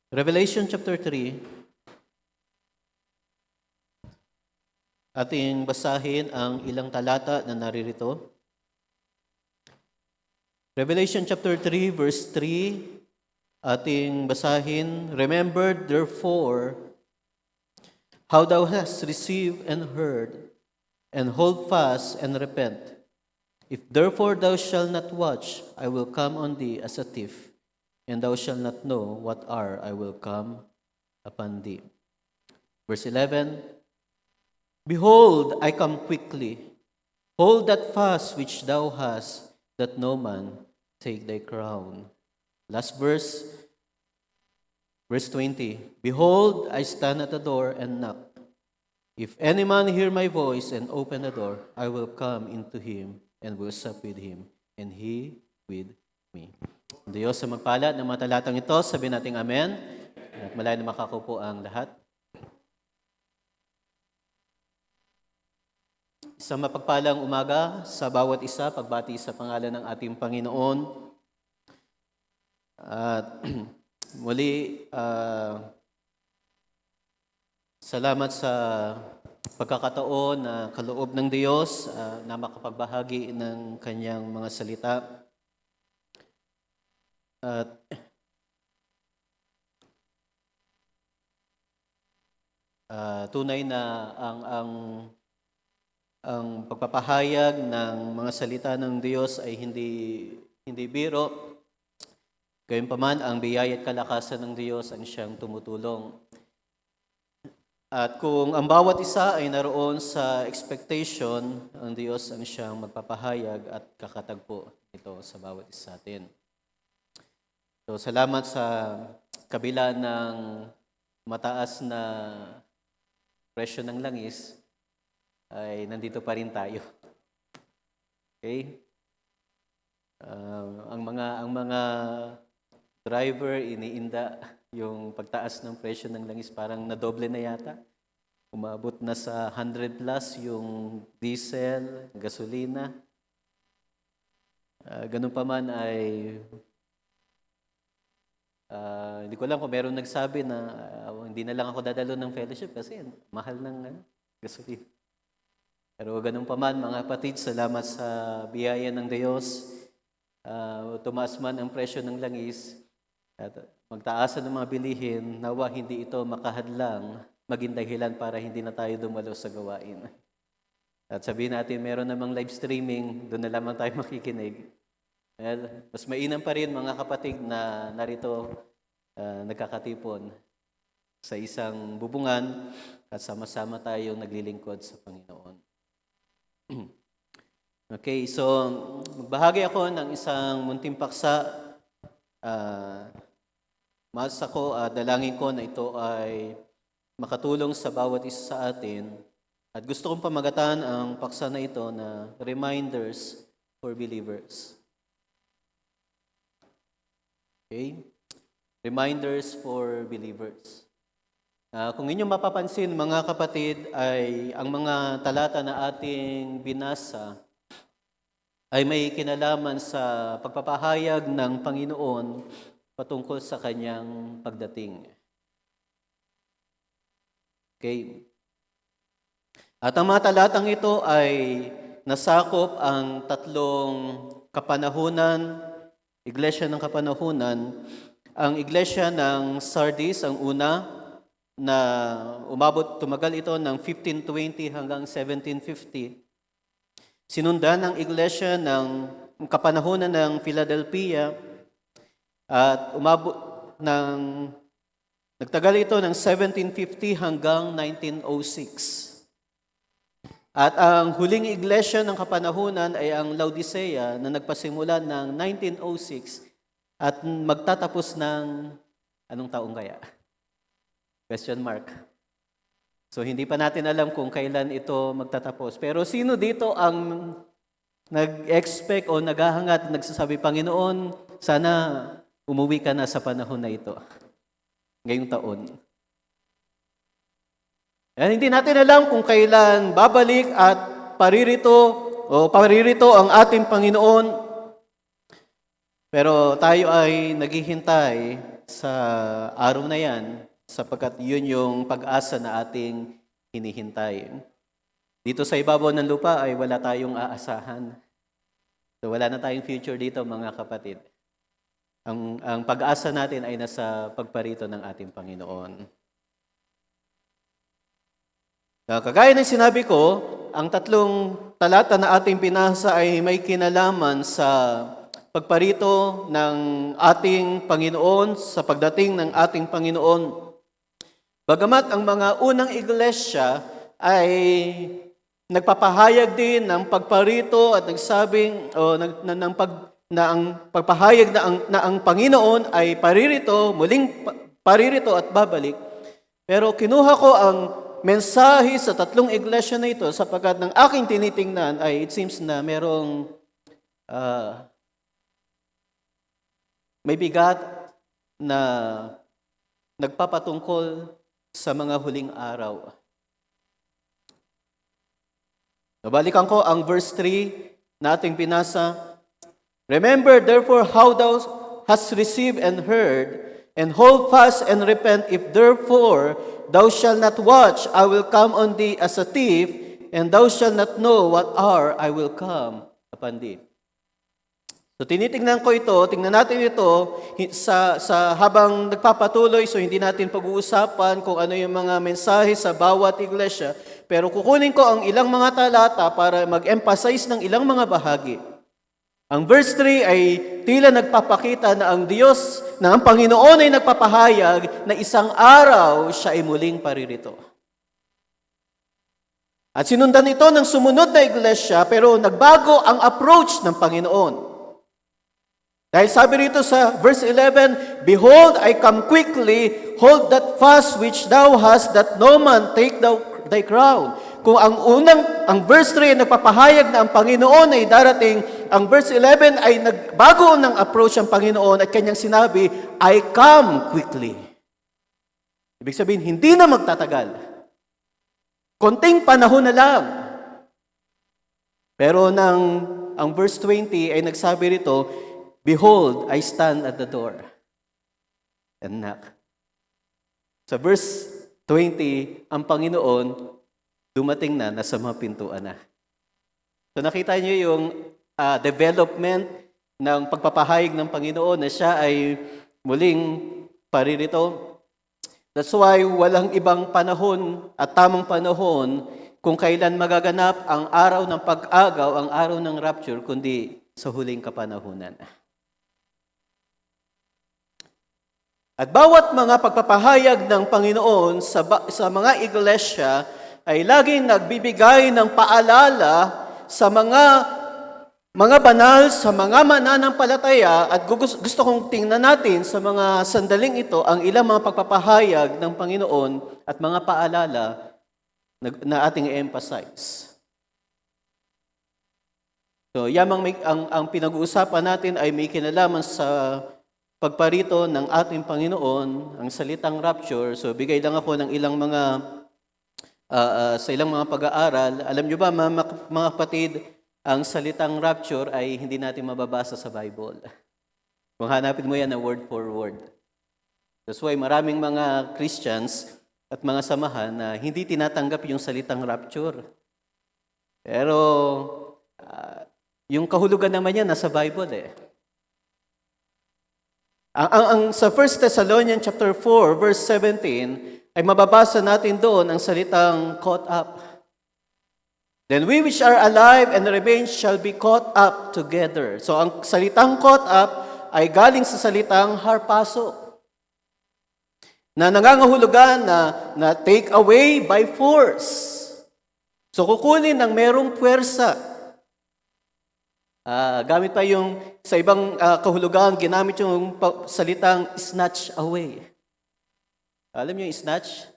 Revelation chapter 3, ating basahin ang ilang talata na naririto. Revelation chapter 3, verse 3, ating basahin, "Remember therefore how thou hast received and heard, and hold fast and repent. If therefore thou shalt not watch, I will come on thee as a thief, and thou shalt not know what hour I will come upon thee." Verse 11, "Behold, I come quickly. Hold that fast which thou hast, that no man take thy crown." Last verse 20, "Behold, I stand at the door and knock. If any man hear my voice and open the door, I will come into him and will sup with him, and he with me." Ang Diyos sa magpala ng mga talatang ito, sabihin natin amen. At malaya na makakupo ang lahat. Isang mapagpalang umaga sa bawat isa, pagbati sa pangalan ng ating Panginoon. At muli, salamat sa pagkakataon na kaloob ng Diyos na makapagbahagi ng Kanyang mga salita. At tunay na ang pagpapahayag ng mga salita ng Diyos ay hindi biro. Gayunpaman, ang biyaya at kalakasan ng Diyos ang siyang tumutulong. At kung ang bawat isa ay naroon sa expectation, ang Diyos ang siyang magpapahayag at kakatagpo ito sa bawat isa atin. So, salamat sa kabila ng mataas na presyo ng langis, ay nandito pa rin tayo. Okay? Ang mga driver iniinda yung pagtaas ng presyo ng langis, parang nadoble na yata. Umabot na sa 100 plus yung diesel, gasolina. Ganun pa man ay hindi ko lang kung meron nagsabi na hindi na lang ako dadalo ng fellowship kasi mahal ng gasolina. Pero ganun pa man, mga kapatid, salamat sa biyaya ng Diyos. Tumaas man ang presyo ng langis at magtaasan ng mga bilihin, nawa hindi ito makahadlang, maging dahilan para hindi na tayo dumalo sa gawain. At sabihin natin, meron namang live streaming, doon na lamang tayo makikinig. Well, mas mainam pa rin mga kapatid na narito nagkakatipon sa isang bubungan at sama-sama tayong naglilingkod sa Panginoon. Okay, so magbahagi ako ng isang munting paksa. Masa ko, dalangin ko na ito ay makatulong sa bawat isa sa atin. At gusto kong pamagatan ang paksa na ito na Reminders for Believers. Okay? Reminders for Believers. Kung inyong mapapansin, mga kapatid, ay ang mga talata na ating binasa ay may kinalaman sa pagpapahayag ng Panginoon patungkol sa Kanyang pagdating. Okay. At ang mga talatang ito ay nasakop ang tatlong kapanahunan, iglesia ng kapanahunan. Ang iglesia ng Sardis, ang una, na tumagal ito ng 1520 hanggang 1750. Sinundan ng iglesia ng kapanahunan ng Philadelphia at nagtagal ito ng 1750 hanggang 1906. At ang huling iglesia ng kapanahunan ay ang Laodicea na nagpasimula ng 1906 at magtatapos ng anong taong kaya? Question mark. So hindi pa natin alam kung kailan ito magtatapos. Pero sino dito ang nag-expect o naghahangad, nagsasabi, Panginoon, sana umuwi ka na sa panahon na ito, ngayong taon. Hindi natin alam kung kailan babalik at paririto ang ating Panginoon. Pero tayo ay naghihintay sa araw na yan, sapagkat yun yung pag-asa na ating hinihintay. Dito sa ibabaw ng lupa ay wala tayong aasahan. So wala na tayong future dito, mga kapatid. Ang pag-asa natin ay nasa pagparito ng ating Panginoon. Kagaya ng sinabi ko, ang tatlong talata na ating binasa ay may kinalaman sa pagparito ng ating Panginoon, sa pagdating ng ating Panginoon. Bagamat ang mga unang iglesia ay nagpapahayag din ng pagparito at nagsabing na ang pagpahayag na ang Panginoon ay paririto, muling paririto at babalik. Pero kinuha ko ang mensahe sa tatlong iglesia na ito sapagkat ng aking tinitingnan ay it seems na merong may bigat na nagpapatungkol sa mga huling araw. Nabalikan ko ang verse 3 na ating binasa. Remember therefore how thou hast received and heard, and hold fast and repent. If therefore thou shalt not watch, I will come on thee as a thief, and thou shalt not know what hour I will come upon thee. So tinitingnan ko ito, tingnan natin ito sa habang nagpapatuloy, so hindi natin pag-uusapan kung ano yung mga mensahe sa bawat iglesia, pero kukunin ko ang ilang mga talata para mag-emphasize ng ilang mga bahagi. Ang verse 3 ay tila nagpapakita na ang Diyos, na ang Panginoon ay nagpapahayag na isang araw siya ay muling paririto. At sinundan ito ng sumunod na iglesia, pero nagbago ang approach ng Panginoon. Dahil sabi rito sa verse 11, Behold, I come quickly, hold that fast which thou hast, that no man take thy crown. Kung ang verse 3 ay nagpapahayag na ang Panginoon ay darating, ang verse 11 ay nagbago ng approach ang Panginoon at kanyang sinabi, I come quickly. Ibig sabihin, hindi na magtatagal. Konting panahon na lang. Pero ang verse 20 ay nagsabi rito, Behold, I stand at the door and knock. Sa verse 20, ang Panginoon dumating na, nasa mga pintuan na. So nakita niyo yung development ng pagpapahayag ng Panginoon na siya ay muling paririto. That's why walang ibang panahon at tamang panahon kung kailan magaganap ang araw ng pag-agaw, ang araw ng rapture, kundi sa huling kapanahunan. At bawat mga pagpapahayag ng Panginoon sa mga iglesia ay laging nagbibigay ng paalala sa mga banal, sa mga mananampalataya, at gusto kong tingnan natin sa mga sandaling ito ang ilang mga pagpapahayag ng Panginoon at mga paalala na ating i-emphasize. So, ang pinag-uusapan natin ay may kinalaman sa pagparito ng ating Panginoon, ang salitang rapture. So, bigay lang ako ng ilang mga sa ilang mga pag-aaral. Alam nyo ba, mga kapatid, ang salitang rapture ay hindi natin mababasa sa Bible. Kung hanapin mo yan na word for word. That's why maraming mga Christians at mga samahan na hindi tinatanggap yung salitang rapture. Pero yung kahulugan naman yan nasa Bible eh. Sa 1 Thessalonians chapter 4 verse 17 ay mababasa natin doon ang salitang caught up. Then we which are alive and remain shall be caught up together. So ang salitang caught up ay galing sa salitang harpaso, na nangangahulugan na take away by force. So kukunin ng merong puwersa. Gamit pa yung sa ibang kahulugan, ginamit yung salitang snatch away. Alam niyo yung snatch?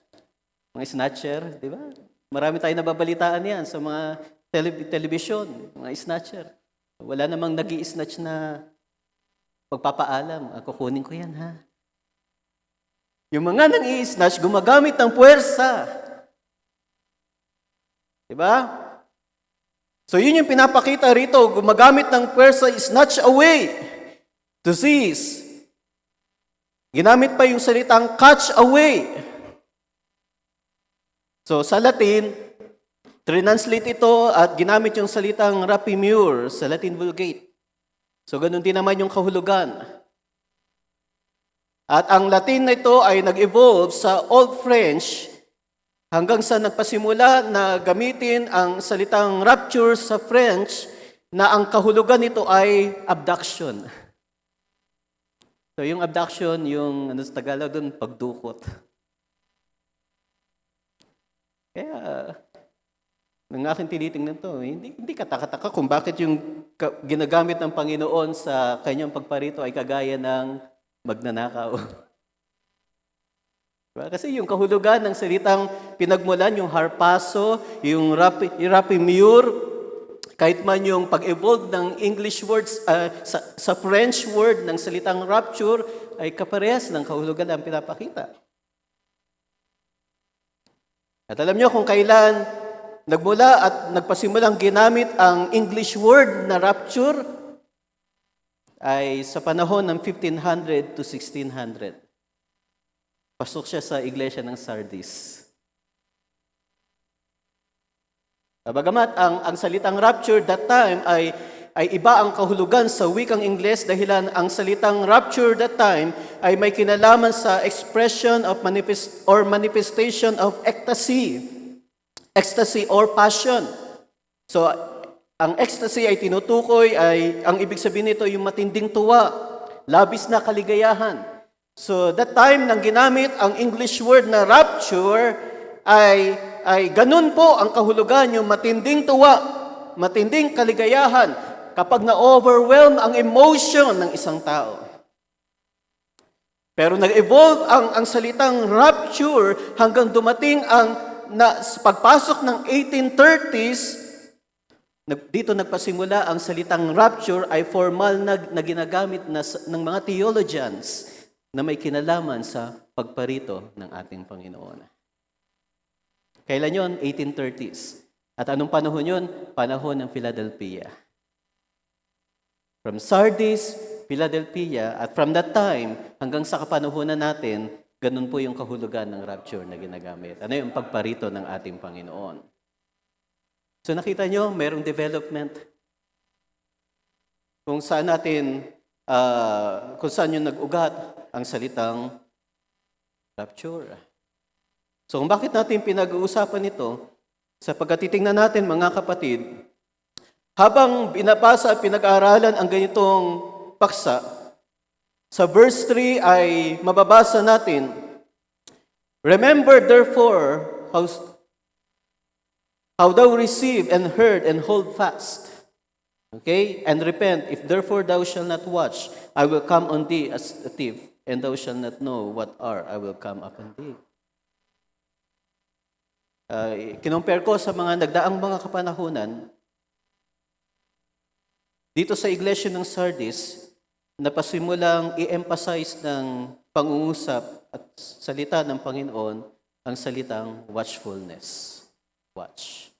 Mga snatcher, di ba? Marami tayong nababalitaan yan sa mga television, mga snatcher. Wala namang nag-i-snatch na pagpapaalam. Kukunin ko yan, ha? Yung mga nang-i-snatch, gumagamit ng puwersa. Di ba? So yun yung pinapakita rito, gumagamit ng puwersa, snatch away, to seize. Ginamit pa yung salitang catch away. So sa Latin, translate ito at ginamit yung salitang rapimur sa Latin Vulgate. So ganun din naman yung kahulugan. At ang Latin na ito ay nag-evolve sa Old French hanggang sa nagpasimula na gamitin ang salitang rapture sa French na ang kahulugan nito ay abduction. So yung abduction, yung sa Tagalog doon, pagdukot. Kaya, nang aking tinitingnan to, hindi katakataka kung bakit yung ginagamit ng Panginoon sa kanyang pagparito ay kagaya ng magnanakaw. Diba? Kasi yung kahulugan ng salitang pinagmulan, yung harpaso, yung rapimur, kahit man yung pag-evolve ng English words, sa French word ng salitang rapture, ay kaparehas ng kahulugan ang pinapakita. At alam nyo kung kailan nagmula at nagpasimulang ginamit ang English word na rapture, ay sa panahon ng 1500 to 1600. Pasok siya sa iglesia ng Sardis. Bagamat ang salitang rapture that time ay iba ang kahulugan sa wikang Ingles dahilan ang salitang rapture that time ay may kinalaman sa expression of manifestation of ecstasy or passion. So ang ecstasy ay tinutukoy ay ang ibig sabihin nito yung matinding tuwa, labis na kaligayahan. So that time nang ginamit ang English word na rapture ay ganun po ang kahulugan, yung matinding tuwa, matinding kaligayahan kapag na-overwhelm ang emotion ng isang tao. Pero nag-evolve ang salitang rapture hanggang dumating sa pagpasok ng 1830s, dito nagpasimula ang salitang rapture ay formal na ginagamit ng mga theologians na may kinalaman sa pagparito ng ating Panginoon. Kailan yun? 1830s. At anong panahon yun? Panahon ng Philadelphia. From Sardis, Philadelphia, at from that time, hanggang sa kapanahonan natin, ganun po yung kahulugan ng rapture na ginagamit. Ano yung pagparito ng ating Panginoon? So nakita nyo, mayroong development. Kung saan yung nag-ugat ang salitang rapture. So kung bakit natin pinag-uusapan ito, sapagkat titingnan natin mga kapatid, habang binabasa at pinag-aaralan ang ganitong paksa, sa verse 3 ay mababasa natin, remember therefore how thou received and heard and hold fast. Okay? And repent, if therefore thou shalt not watch, I will come on thee as a thief, and thou shalt not know what hour I will come upon thee. Kinompare ko sa mga nagdaang mga kapanahunan, dito sa iglesia ng Sardis, napasimulang i-emphasize ng pangungusap at salita ng Panginoon ang salitang watchfulness. Watch.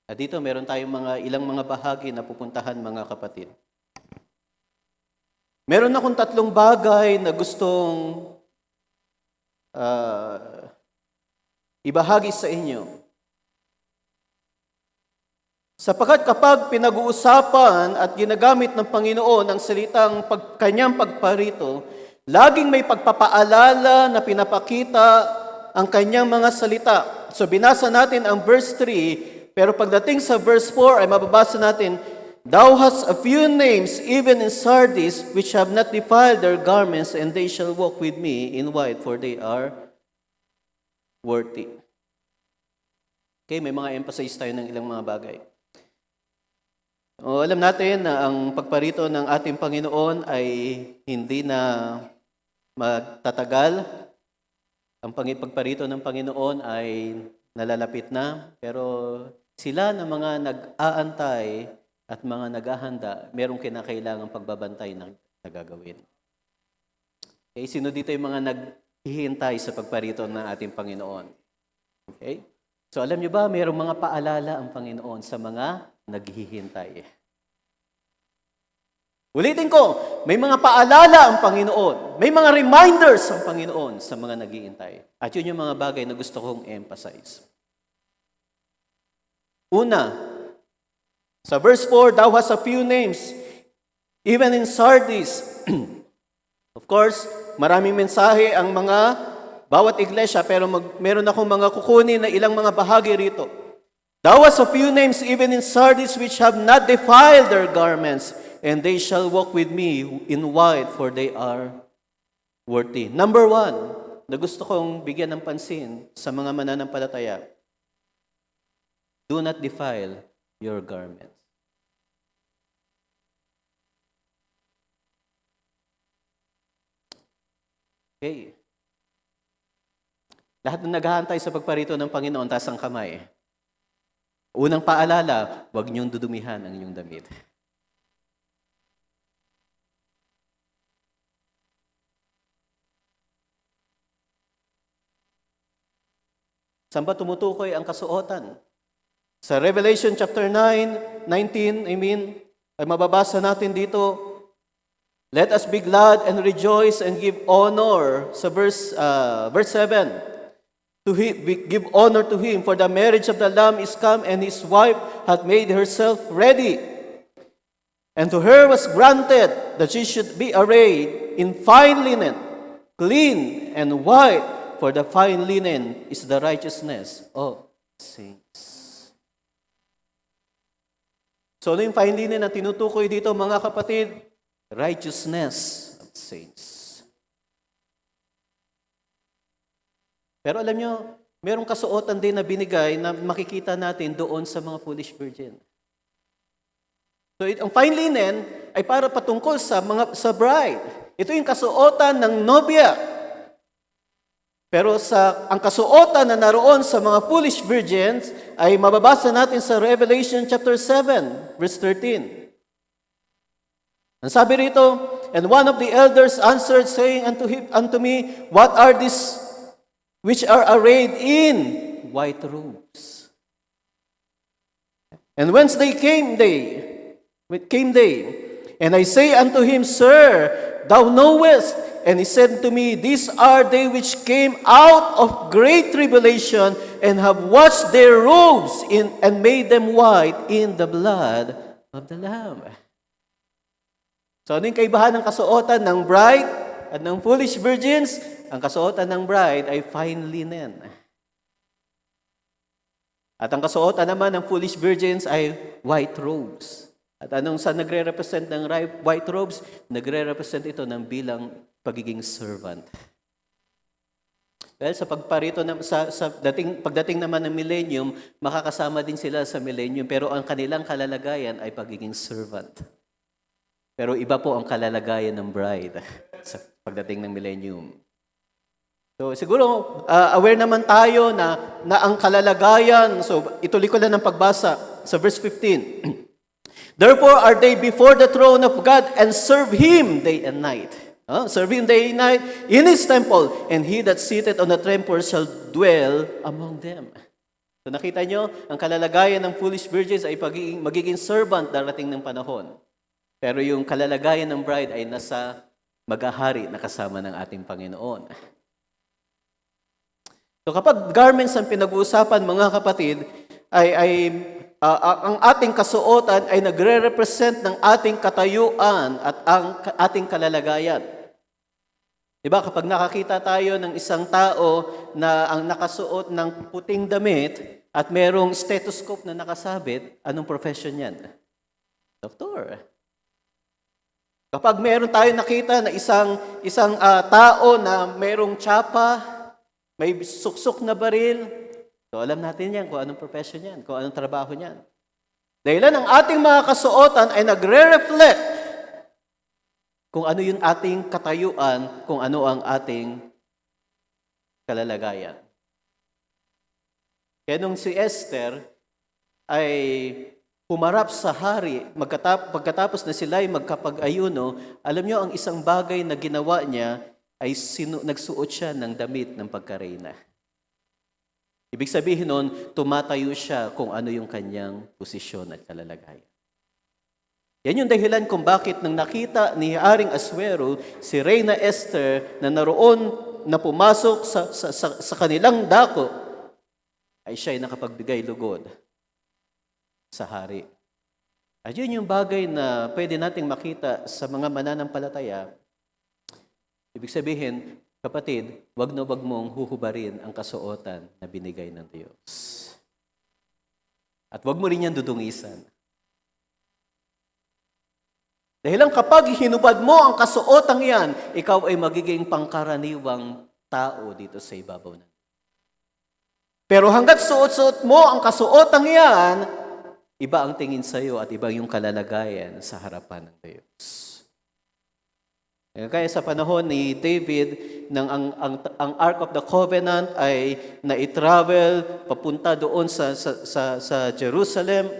At dito meron tayong ilang mga bahagi na pupuntahan mga kapatid. Meron akong 3 bagay na gustong ibahagi sa inyo. Sapagkat kapag pinag-uusapan at ginagamit ng Panginoon ang salitang kanyang pagparito, laging may pagpapaalala na pinapakita ang kanyang mga salita. So binasa natin ang verse 3, pero pagdating sa verse 4 ay mababasa natin, Thou hast a few names, even in Sardis, which have not defiled their garments, and they shall walk with me in white, for they are worthy. Okay, may mga emphasize tayo ng ilang mga bagay. Alam natin na ang pagparito ng ating Panginoon ay hindi na magtatagal. Ang pagparito ng Panginoon ay nalalapit na, pero sila na mga nag-aantay at mga naghahanda, merong kinakailangang pagbabantay na gagawin. Okay, sino dito yung mga naghihintay sa pagparito ng ating Panginoon? Okay? So alam niyo ba, merong mga paalala ang Panginoon sa mga naghihintay. Ulitin ko, may mga paalala ang Panginoon. May mga reminders ang Panginoon sa mga nag-iintay. At yun yung mga bagay na gusto kong emphasize. Una, sa verse 4, thou hast a few names, even in Sardis. Of course, maraming mensahe ang mga bawat iglesia, pero meron akong mga kukunin na ilang mga bahagi rito. Thou hast a few names, even in Sardis, which have not defiled their garments, and they shall walk with me in white, for they are worthy. Number 1, na gusto kong bigyan ng pansin sa mga mananampalataya, do not defile your garments. Okay. Lahat ng naghahantay sa pagparito ng Panginoon, taas ang kamay. Unang paalala, huwag niyong dudumihan ang inyong damit. Saan ba tumutukoy ang kasuotan? Sa Revelation chapter 19, ay mababasa natin dito, let us be glad and rejoice and give honor, sa verse 7, give honor to Him, for the marriage of the Lamb is come, and His wife hath made herself ready. And to her was granted that she should be arrayed in fine linen, clean and white, for the fine linen is the righteousness of saints. So ano yung fine linen na tinutukoy dito, mga kapatid? Righteousness of saints. Pero alam nyo, merong kasuotan din na binigay na makikita natin doon sa mga foolish virgin. So ang fine linen ay para patungkol sa bride. Ito yung kasuotan ng nobya. Pero ang kasuotan na naroon sa mga foolish virgins ay mababasa natin sa Revelation chapter 7, verse 13. Ang sabi rito, and one of the elders answered, saying unto me, what are these which are arrayed in white robes? And whence came they? And I say unto him, Sir, thou knowest. And he said to me, these are they which came out of great tribulation, and have washed their robes and made them white in the blood of the Lamb. So ano yung kaibahan ng kasuotan ng bride at ng foolish virgins? Ang kasuotan ng bride ay fine linen. At ang kasuotan naman ng foolish virgins ay white robes. At anong sa nagre-represent ng white robes? Nagre-represent ito ng bilang pagiging servant. Well, sa pagparito pagdating naman ng millennium, makakasama din sila sa millennium, pero ang kanilang kalalagayan ay pagiging servant. Pero iba po ang kalalagayan ng bride sa pagdating ng millennium. So siguro aware naman tayo na ang kalalagayan, so ituloy ko lang ng pagbasa sa verse 15. Therefore are they before the throne of God and serve Him day and night. Serve Him day and night in His temple, and He that sitteth on the temple shall dwell among them. So nakita nyo, ang kalalagayan ng foolish virgins ay magiging servant darating ng panahon. Pero yung kalalagayan ng bride ay nasa mag-ahari na kasama ng ating Panginoon. So kapag garments ang pinag-uusapan, mga kapatid, ang ating kasuotan ay nagre-represent ng ating katayuan at ang ating kalalagayan. Diba, kapag nakakita tayo ng isang tao na ang nakasuot ng puting damit at merong stethoscope na nakasabit, anong profession yan? Doktor. Kapag meron tayo nakita na isang tao na merong tsapa, may suksok na baril, so alam natin yan kung anong profession yan, kung anong trabaho yan. Dahilan ang ating mga kasuotan ay nagre-reflect kung ano yung ating katayuan, kung ano ang ating kalalagayan. Kaya nung si Esther ay humarap sa hari, pagkatapos na sila ay magkapag-ayuno, alam nyo, ang isang bagay na ginawa niya ay nagsuot siya ng damit ng pagkareyna. Ibig sabihin nun, tumatayo siya kung ano yung kanyang posisyon at kalalagayan. Yan yung dahilan kung bakit nang nakita ni Haring Asuero si Reyna Esther na naroon na pumasok sa kanilang dako, ay siya ay nakapagbigay lugod sa hari. At yun yung bagay na pwede nating makita sa mga mananampalataya. Ibig sabihin, kapatid, wag na wag mong huhubarin ang kasuotan na binigay ng Diyos. At wag mo rin yan dudungisan. Dahil lang kapag hinubad mo ang kasuotang yan, ikaw ay magiging pangkaraniwang tao dito sa ibabaw na. Pero hanggat suot-suot mo ang kasuotang yan, iba ang tingin sa iyo at iba yung kalalagayan sa harapan ng Diyos. Kaya sa panahon ni David, nang ang Ark of the Covenant ay na-travel papunta doon sa Jerusalem,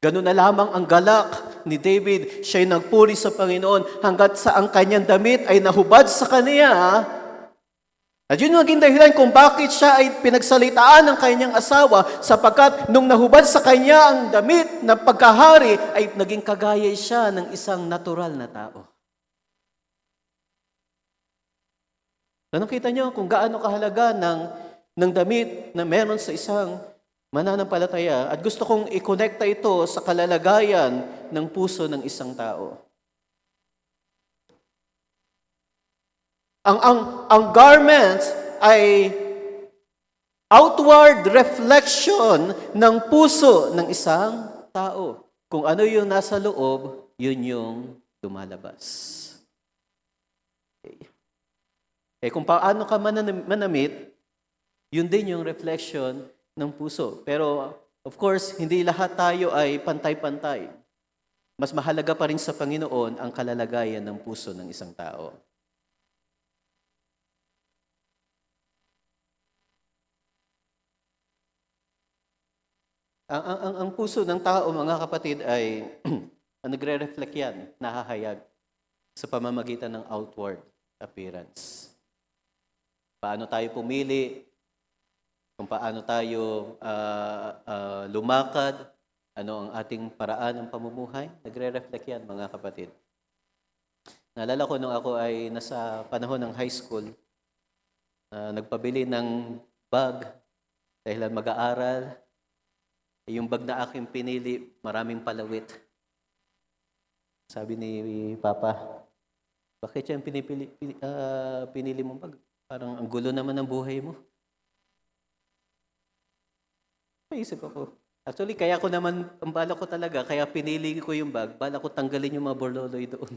ganun na lamang ang galak ni David. Siya'y nagpuri sa Panginoon hanggat sa ang kanyang damit ay nahubad sa kaniya. At yun yung naging dahilan kung bakit siya ay pinagsalitaan ng kanyang asawa, sapagkat nung nahubad sa kanya ang damit ng pagkahari, ay naging kagaya siya ng isang natural na tao. So, nakita niyo kung gaano kahalaga ng damit na meron sa isang mananampalataya, at gusto kong i-connecta ito sa kalalagayan ng puso ng isang tao. Ang garments ay outward reflection ng puso ng isang tao. Kung ano yung nasa loob, yun yung lumalabas. Okay. Kung paano ka manamit, yun din yung reflection ng puso. Pero, of course, hindi lahat tayo ay pantay-pantay. Mas mahalaga pa rin sa Panginoon ang kalalagayan ng puso ng isang tao. Ang puso ng tao, mga kapatid, ay nagre-reflect yan, nahahayag sa pamamagitan ng outward appearance. Paano tayo pumili, kung paano tayo lumakad, ano ang ating paraan ng pamumuhay, nagre-reflect yan, mga kapatid. Naalala ko nung ako ay nasa panahon ng high school, nagpabili ng bag dahil mag-aaral. Yung bag na aking pinili, maraming palawit. Sabi ni Papa, bakit yan pinili mong bag? Parang ang gulo naman ng buhay mo. Naisip ako. Actually, kaya ko naman, ang bala ko talaga, kaya pinili ko yung bag, bala ko tanggalin yung mga borloloy doon.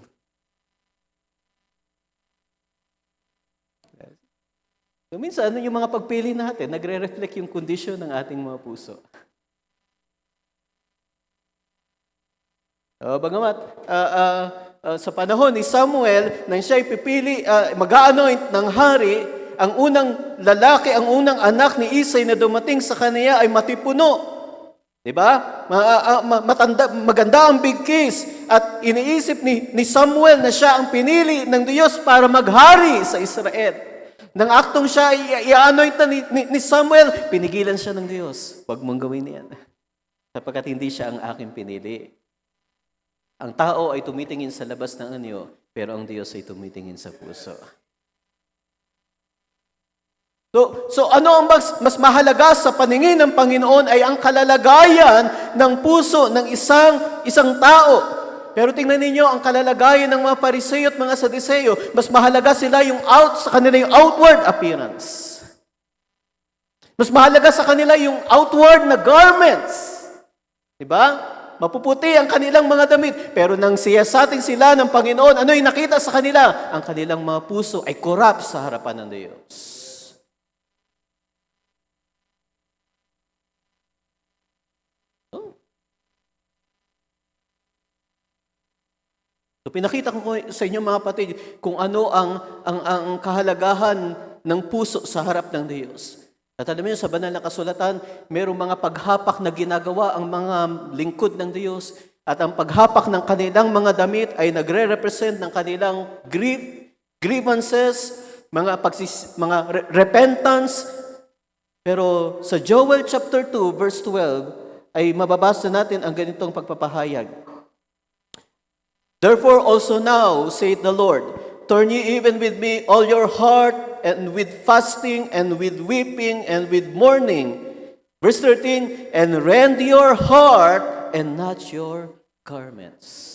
So, minsan, yung mga pagpili natin, nagre-reflect yung kondisyon ng ating mga puso. Bagamat, sa panahon ni Samuel, nang siya'y pipili, mag-a-anoint ng hari, ang unang lalaki, ang unang anak ni Isay na dumating sa kanya ay matipuno. Diba? Maganda ang big case. At iniisip ni Samuel na siya ang pinili ng Diyos para maghari sa Israel. Nang aktong siya i-anoint na ni Samuel, pinigilan siya ng Diyos. Huwag mong gawin yan. Sapagkat hindi siya ang aking pinili. Ang tao ay tumitingin sa labas ng anyo, pero ang Diyos ay tumitingin sa puso. So ano ang mas mahalaga sa paningin ng Panginoon ay ang kalalagayan ng puso ng isang tao. Pero tingnan ninyo ang kalalagayan ng mga Pariseo at mga Saduseo, mas mahalaga sila sa kanila yung outward appearance. Mas mahalaga sa kanila yung outward na garments. Diba? Mapuputi ang kanilang mga damit. Pero nang siyasatin sila ng Panginoon, ano yung nakita sa kanila? Ang kanilang mga puso ay corrupt sa harapan ng Diyos. So, pinakita ko sa inyo mga kapatid kung ano ang kahalagahan ng puso sa harap ng Diyos. At alam niyo, sa banal na kasulatan, mayroong mga paghapak na ginagawa ang mga lingkod ng Diyos. At ang paghapak ng kanilang mga damit ay nagre-represent ng kanilang grievances, mga repentance. Pero sa Joel chapter 2, verse 12, ay mababasa natin ang ganitong pagpapahayag. Therefore also now, saith the Lord, turn ye even with me all your heart, and with fasting, and with weeping, and with mourning. Verse 13, and rend your heart, and not your garments.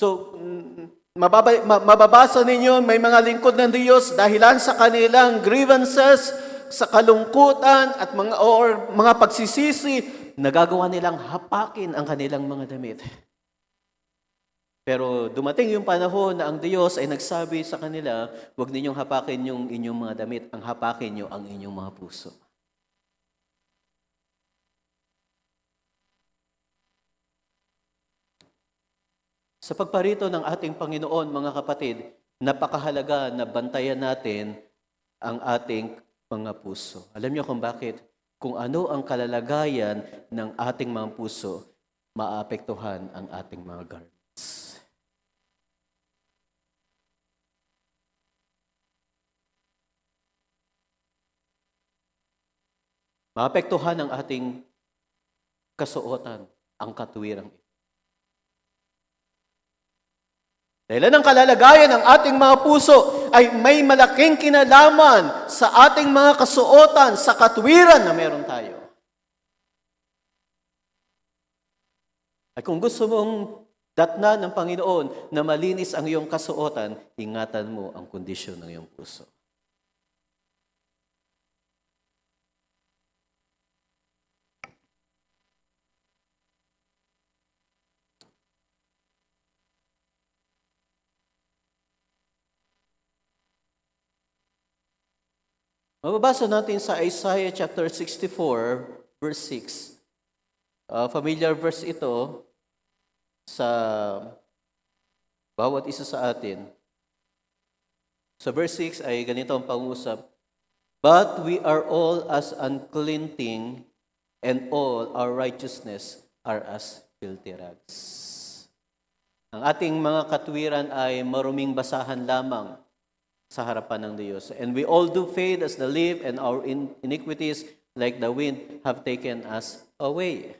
So, mababasa ninyo, may mga lingkod ng Diyos dahilan sa kanilang grievances, sa kalungkutan at mga pagsisisi, nagagawa nilang hapakin ang kanilang mga damit. Pero dumating yung panahon na ang Diyos ay nagsabi sa kanila, huwag ninyong hapakin yung inyong mga damit, ang hapakin nyo ang inyong mga puso. Sa pagparito ng ating Panginoon, mga kapatid, napakahalaga na bantayan natin ang ating mga puso. Alam niyo kung bakit? Kung ano ang kalalagayan ng ating mga puso, maapektuhan ang ating mga garments. Maapektuhan ang ating kasuotan, ang katuwirang ito. Dahil ang kalalagayan ng ating mga puso ay may malaking kinalaman sa ating mga kasuotan, sa katwiran na meron tayo. At kung gusto mong datnan ng Panginoon na malinis ang iyong kasuotan, ingatan mo ang kondisyon ng iyong puso. Mababasa natin sa Isaiah chapter 64, verse 6. Familiar verse ito sa bawat isa sa atin. Sa verse 6 ay ganito ang pangusap. But we are all as unclean thing, and all our righteousness are as filthy rags. Ang ating mga katwiran ay maruming basahan lamang sa harapan ng Diyos. And we all do fade as the leaf, and our iniquities like the wind have taken us away.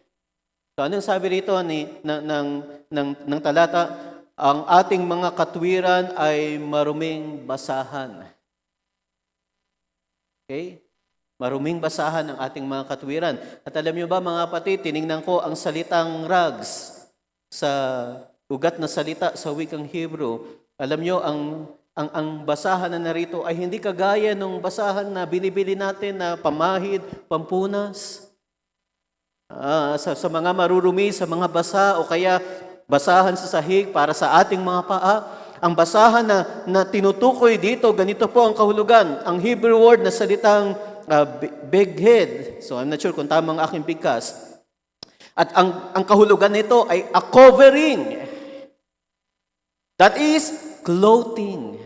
So anong sabi rito ng talata? Ang ating mga katwiran ay maruming basahan. Okay? Maruming basahan ang ating mga katwiran. At alam niyo ba mga kapatid, tiningnan ko ang salitang rags sa ugat na salita sa wikang Hebrew. Alam niyo, ang basahan na narito ay hindi kagaya ng basahan na binibili natin na pamahid, pampunas. Sa mga marurumi, sa mga basa o kaya basahan sa sahig para sa ating mga paa. Ang basahan na tinutukoy dito, ganito po ang kahulugan. Ang Hebrew word na salitang big head. So I'm not sure kung tamang aking bigkas. At ang kahulugan nito ay a covering. That is clothing.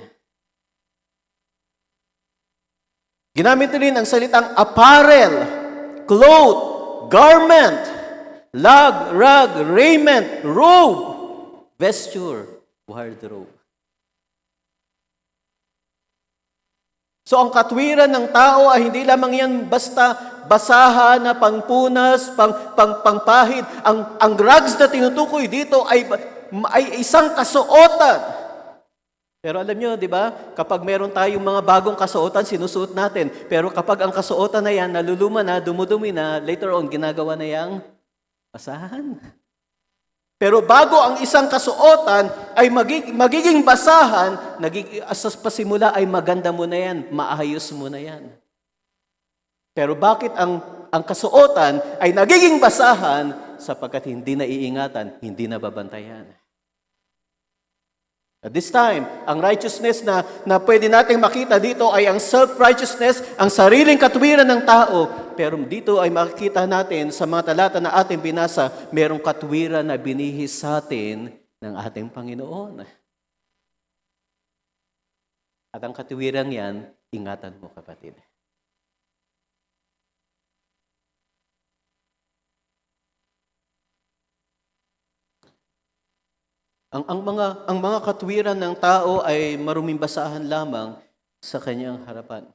Ginamit rin ang salitang apparel, cloth, garment, rag, raiment, robe, vesture, wardrobe. So ang katwiran ng tao ay hindi lamang yan basta basahan na pangpunas, pangpahid. Ang rags na tinutukoy dito ay isang kasuotan. Pero alam nyo, di ba, kapag meron tayong mga bagong kasuotan, sinusuot natin. Pero kapag ang kasuotan na yan, naluluma na, dumudumi na, later on, ginagawa na yang basahan. Pero bago ang isang kasuotan ay magiging basahan, sa pasimula ay maganda mo na yan, maayos mo na yan. Pero bakit ang kasuotan ay nagiging basahan sapagkat hindi naiingatan, hindi nababantayan? At this time, ang righteousness na pwede nating makita dito ay ang self-righteousness, ang sariling katwiran ng tao. Pero dito ay makikita natin sa mga talata na ating binasa, merong katwiran na binihis sa atin ng ating Panginoon. At ang katwiran yan, ingatan mo kapatid. Ang mga katwiran ng tao ay maruming basahan lamang sa kanyang harapan.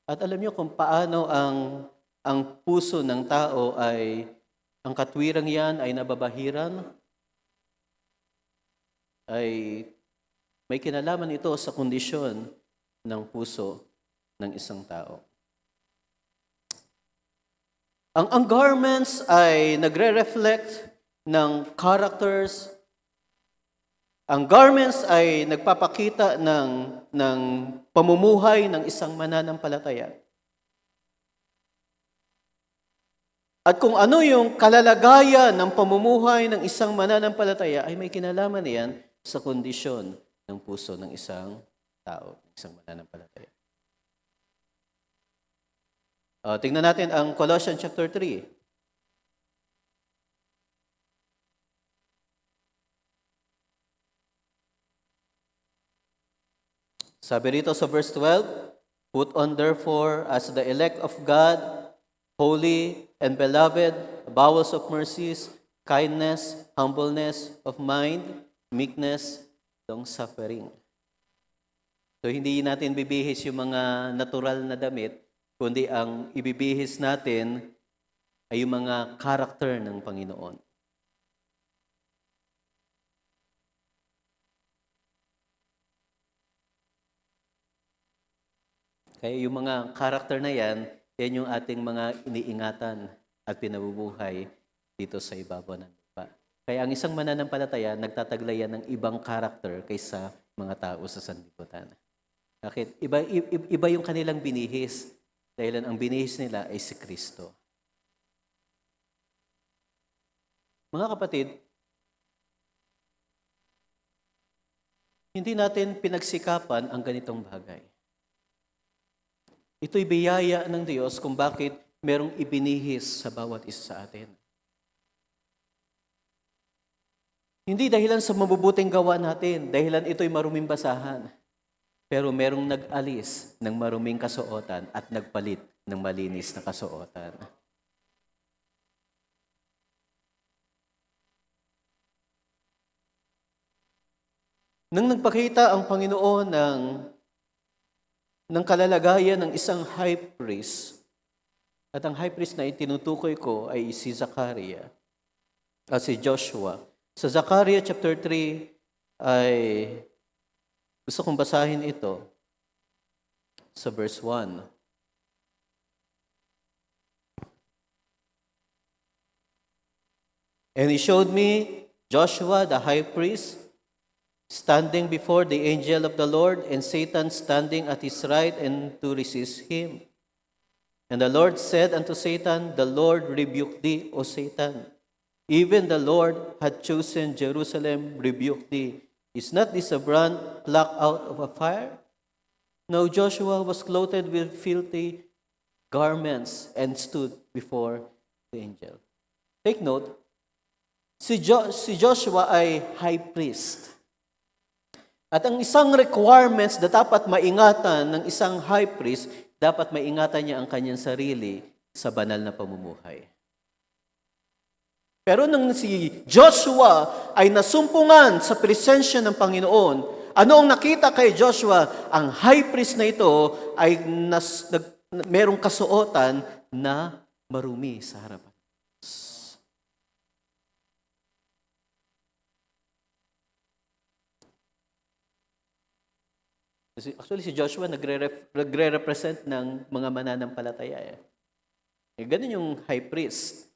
At alam niyo kung paano ang ang puso ng tao ay, ang katwirang yan ay nababahiran, ay may kinalaman ito sa kondisyon ng puso ng isang tao. Ang garments ay nagre-reflect ng characters. Ang garments ay nagpapakita ng pamumuhay ng isang mananampalataya. At kung ano yung kalalagayan ng pamumuhay ng isang mananampalataya, ay may kinalaman niyan sa kondisyon ng puso ng isang tao, isang mananampalataya. Tingnan natin ang Colossians chapter 3. Sabi rito sa verse 12, "Put on therefore as the elect of God, holy and beloved, bowels of mercies, kindness, humbleness of mind, meekness, long-suffering." So hindi natin bibihis yung mga natural na damit, kundi ang ibibihis natin ay yung mga karakter ng Panginoon. Kaya yung mga karakter na yan yung ating mga iniingatan at pinabubuhay dito sa ibabaw ng lupa. Kaya ang isang mananampalataya, nagtataglayan ng ibang karakter kaysa mga tao sa sanlibutan. Bakit? Iba yung kanilang binihis. Dahil ang binihis nila ay si Kristo. Mga kapatid, hindi natin pinagsikapan ang ganitong bagay. Ito'y biyaya ng Diyos kung bakit merong ibinihis sa bawat isa sa atin. Hindi dahilan sa mabubuting gawa natin, dahilan ito'y maruming basahan. Pero merong nag-alis ng maruming kasuotan at nagpalit ng malinis na kasuotan. Nang nagpakita ang Panginoon ng kalalagayan ng isang high priest, at ang high priest na itinutukoy ko ay si Zachariah, at si Joshua. Sa Zachariah chapter 3 ay gusto kong basahin ito sa verse 1. "And he showed me Joshua the high priest standing before the angel of the Lord, and Satan standing at his right and to resist him. And the Lord said unto Satan, The Lord rebuke thee, O Satan. Even the Lord had chosen Jerusalem, rebuke thee. Is not this a brand plucked out of a fire?" Now Joshua was clothed with filthy garments and stood before the angel. Take note, si Joshua ay high priest. At ang isang requirements na dapat maingatan ng isang high priest, dapat maingatan niya ang kanyang sarili sa banal na pamumuhay. Pero nang si Joshua ay nasumpungan sa presensya ng Panginoon, ano ang nakita kay Joshua? Ang high priest na ito ay merong kasuotan na marumi sa harapan. Actually, si Joshua nagre-represent ng mga mananampalataya. Ganun yung high priest.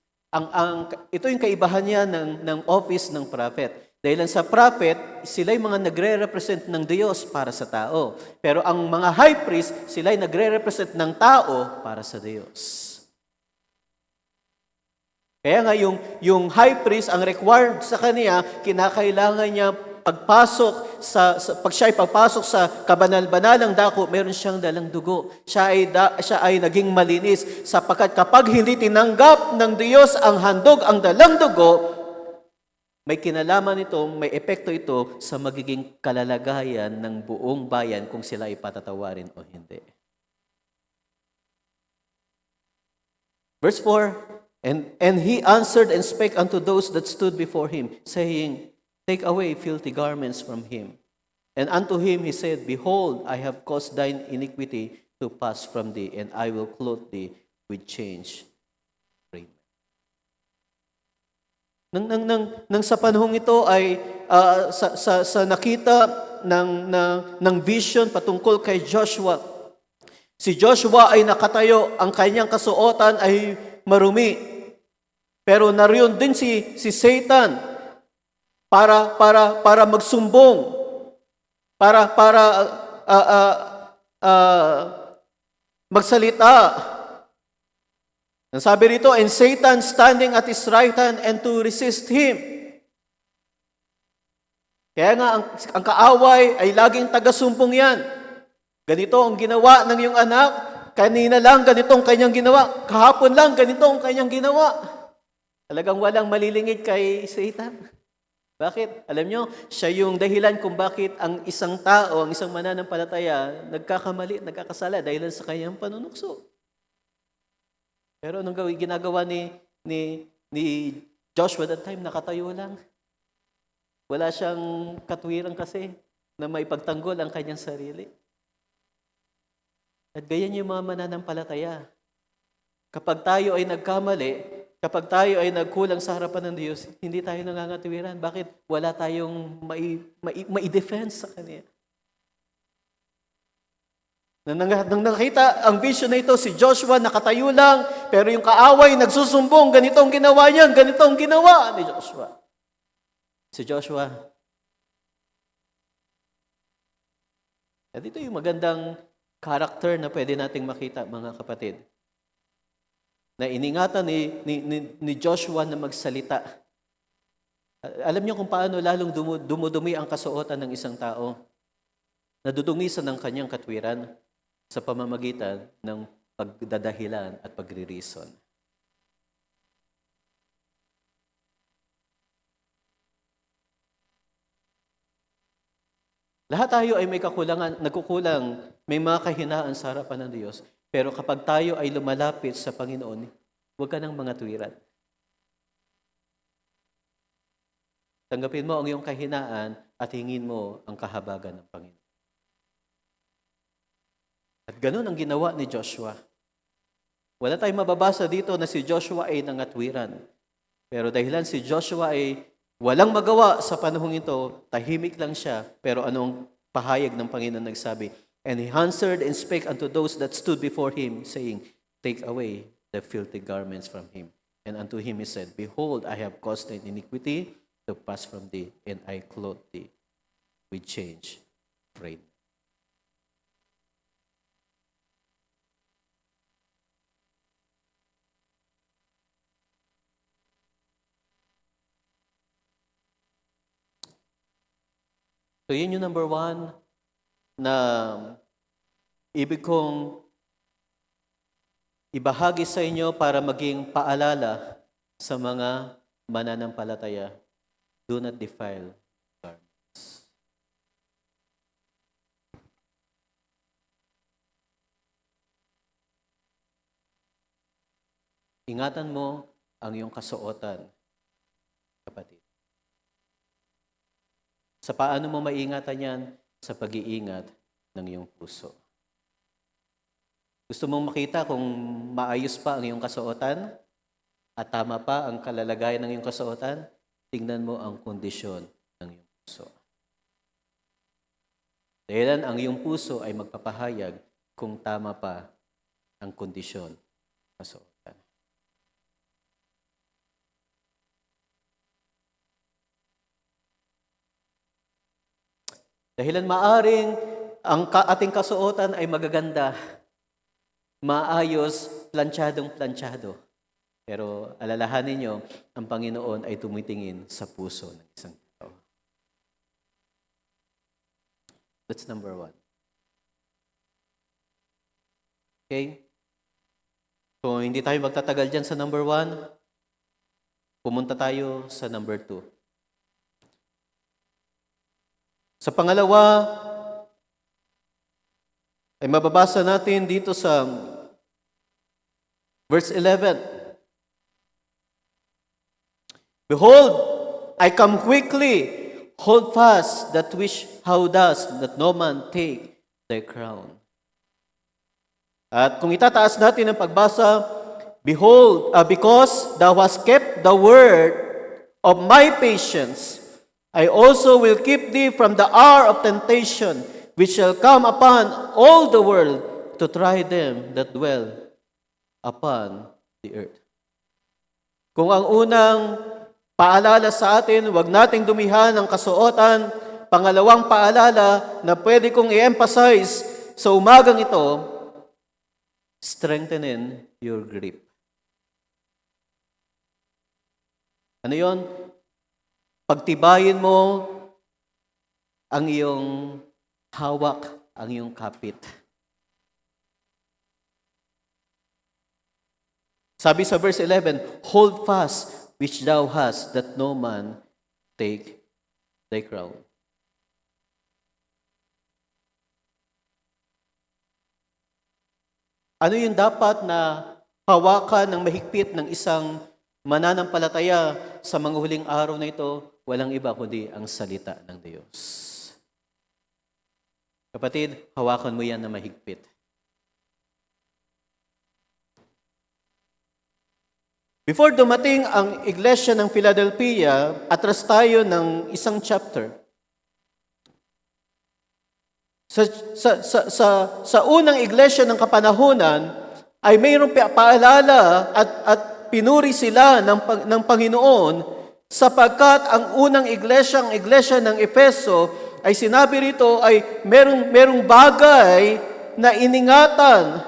Ito yung kaibahan niya ng office ng prophet. Dahil sa prophet, sila'y mga nagre-represent ng Diyos para sa tao. Pero ang mga high priest, sila'y nagre-represent ng tao para sa Diyos. Kaya nga yung high priest, ang required sa kanya, kinakailangan niya pag siya ay pagpasok sa kabanal-banalang dako, meron siyang dalang dugo. Siya ay naging malinis sapagkat kapag hindi tinanggap ng Diyos ang handog, ang dalang dugo, may kinalaman ito, may epekto ito sa magiging kalalagayan ng buong bayan kung sila ay patatawarin o hindi. Verse 4, And he answered and spake unto those that stood before him, saying, Take away filthy garments from him. And unto him he said, Behold, I have caused thine iniquity to pass from thee, and I will clothe thee with change. Pray. Nang sa panahong ito ay sa nakita ng vision patungkol kay Joshua. Si Joshua ay nakatayo, ang kanyang kasuotan ay marumi. Pero nariyon din si Satan para magsumbong, para magsalita. Ang sabi rito, and Satan standing at his right hand and to resist him. Kaya nga, ang kaaway ay laging taga-sumbong yan. Ganito ang ginawa ng iyong anak, kanina lang ganito ang kanyang ginawa, kahapon lang ganito ang kanyang ginawa. Talagang walang malilingid kay Satan. Bakit? Alam nyo, siya yung dahilan kung bakit ang isang tao, ang isang mananampalataya, nagkakamali, nagkakasala dahil sa kanyang panunukso. Pero anong ginagawa ni Joshua that time? Nakatayo lang. Wala siyang katwiran kasi na maipagtanggol ang kanyang sarili. At ganyan yung mga mananampalataya. Kapag tayo ay nagkamali, kapag tayo ay nagkulang sa harapan ng Diyos, hindi tayo nangangatwiran. Bakit? Wala tayong mai-defense sa Kanya. Nang nakita ang vision na ito, si Joshua nakatayo lang, pero yung kaaway nagsusumbong, ganito ang ginawa niyan, ganito ang ginawa ni Joshua. Si Joshua. At ito yung magandang character na pwede nating makita, mga kapatid. Na iningatan ni Joshua na magsalita. Alam niyo kung paano lalong dumudumi ang kasuotan ng isang tao. Nadudungisan ng kanyang katwiran sa pamamagitan ng pagdadahilan at pagririson. Lahat tayo ay may kakulangan, nagkukulang, may mga kahinaan sa harapan ng Diyos. Pero kapag tayo ay lumalapit sa Panginoon, huwag ka ng mga tuwiran. Tanggapin mo ang iyong kahinaan at hingin mo ang kahabagan ng Panginoon. At ganun ang ginawa ni Joshua. Wala tayong mababasa dito na si Joshua ay nangatwiran. Pero dahilan si Joshua ay walang magawa sa panahong ito, tahimik lang siya. Pero anong pahayag ng Panginoon nagsabi? And he answered and spake unto those that stood before him, saying, take away the filthy garments from him. And unto him he said, behold, I have caused thine iniquity to pass from thee, and I clothe thee with change. Pray. So yun yung number one na ibig kong ibahagi sa inyo para maging paalala sa mga mananampalataya. Do not defile garments. Ingatan mo ang iyong kasuotan, kapatid. Sa paano mo maingatan yan? Sa pag-iingat ng iyong puso. Gusto mong makita kung maayos pa ang iyong kasuotan at tama pa ang kalalagayan ng iyong kasuotan? Tingnan mo ang kondisyon ng iyong puso. Dahil ang iyong puso ay magpapahayag kung tama pa ang kondisyon ng kasuotan. Dahilan maaring ang ating kasuotan ay magaganda, maayos, planchadong-planchado. Pero alalahanin niyo, ang Panginoon ay tumitingin sa puso ng isang tao. That's number one. Okay? So, hindi tayo magtatagal dyan sa number one. Pumunta tayo sa number two. Sa pangalawa, ay mababasa natin dito sa verse 11. Behold, I come quickly, hold fast that which thou dost, that no man take thy crown. At kung itataas natin ang pagbasa, Because thou hast kept the word of my patience, I also will keep thee from the hour of temptation, which shall come upon all the world to try them that dwell upon the earth. Kung ang unang paalala sa atin, huwag nating dumihan ng kasuotan. Pangalawang paalala na pwede kong i-emphasize sa umagang ito, strengthening your grip. Ano yon? Pagtibayin mo ang iyong hawak, ang iyong kapit. Sabi sa verse 11, hold fast which thou hast, that no man take thy crown. Ano yung dapat na hawakan ng mahigpit ng isang mananampalataya sa mga huling araw na ito? Walang iba kundi ang salita ng Diyos. Kapatid, hawakan mo yan na mahigpit. Before dumating ang iglesia ng Philadelphia, atras tayo ng isang chapter. Sa unang iglesia ng kapanahunan, ay mayroong paalala at pinuri sila ng Panginoon sapagkat ang unang iglesia, ang iglesia ng Efeso, ay sinabi rito ay merong bagay na iningatan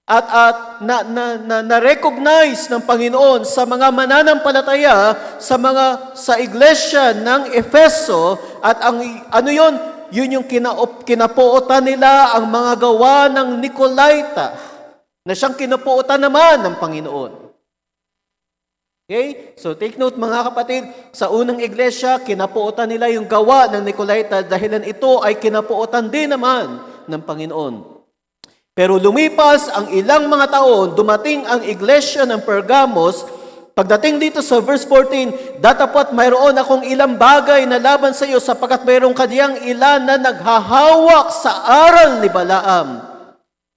at na-recognize ng Panginoon sa mga mananampalataya sa iglesia ng Efeso at ano yon? Yun yung kinapuotan nila ang mga gawa ng Nicolaita na siyang kinapuotan naman ng Panginoon. Okay? So take note mga kapatid, sa unang iglesia, kinapuotan nila yung gawa ng Nicolaita dahilan ito ay kinapuotan din naman ng Panginoon. Pero lumipas ang ilang mga taon, dumating ang iglesia ng Pergamos. Pagdating dito sa verse 14, datapot mayroon akong ilang bagay na laban sa iyo sapagkat mayroong kadiyang ilan na naghahawak sa aral ni Balaam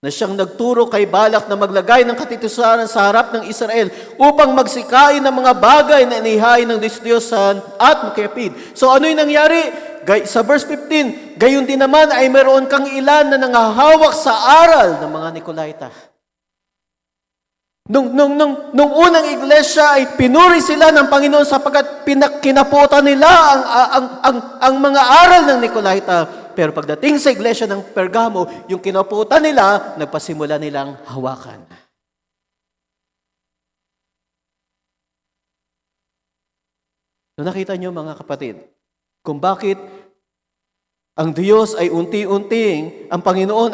na siyang nagturo kay Balak na maglagay ng katitusaran sa harap ng Israel upang magsikain ng mga bagay na inihain ng Diyos-Diyosan at makiyapid. So ano yung nangyari? Sa verse 15, gayon din naman ay mayroon kang ilan na nanghahawak sa aral ng mga Nicolaita. Nung unang iglesia ay pinuri sila ng Panginoon sapagkat kinapuotan nila ang mga aral ng Nicolaita. Pero pagdating sa iglesia ng Pergamo, yung kinapuotan nila, nagpasimula nilang hawakan. So nakita niyo mga kapatid, kung bakit ang Diyos ay unti-unting, ang Panginoon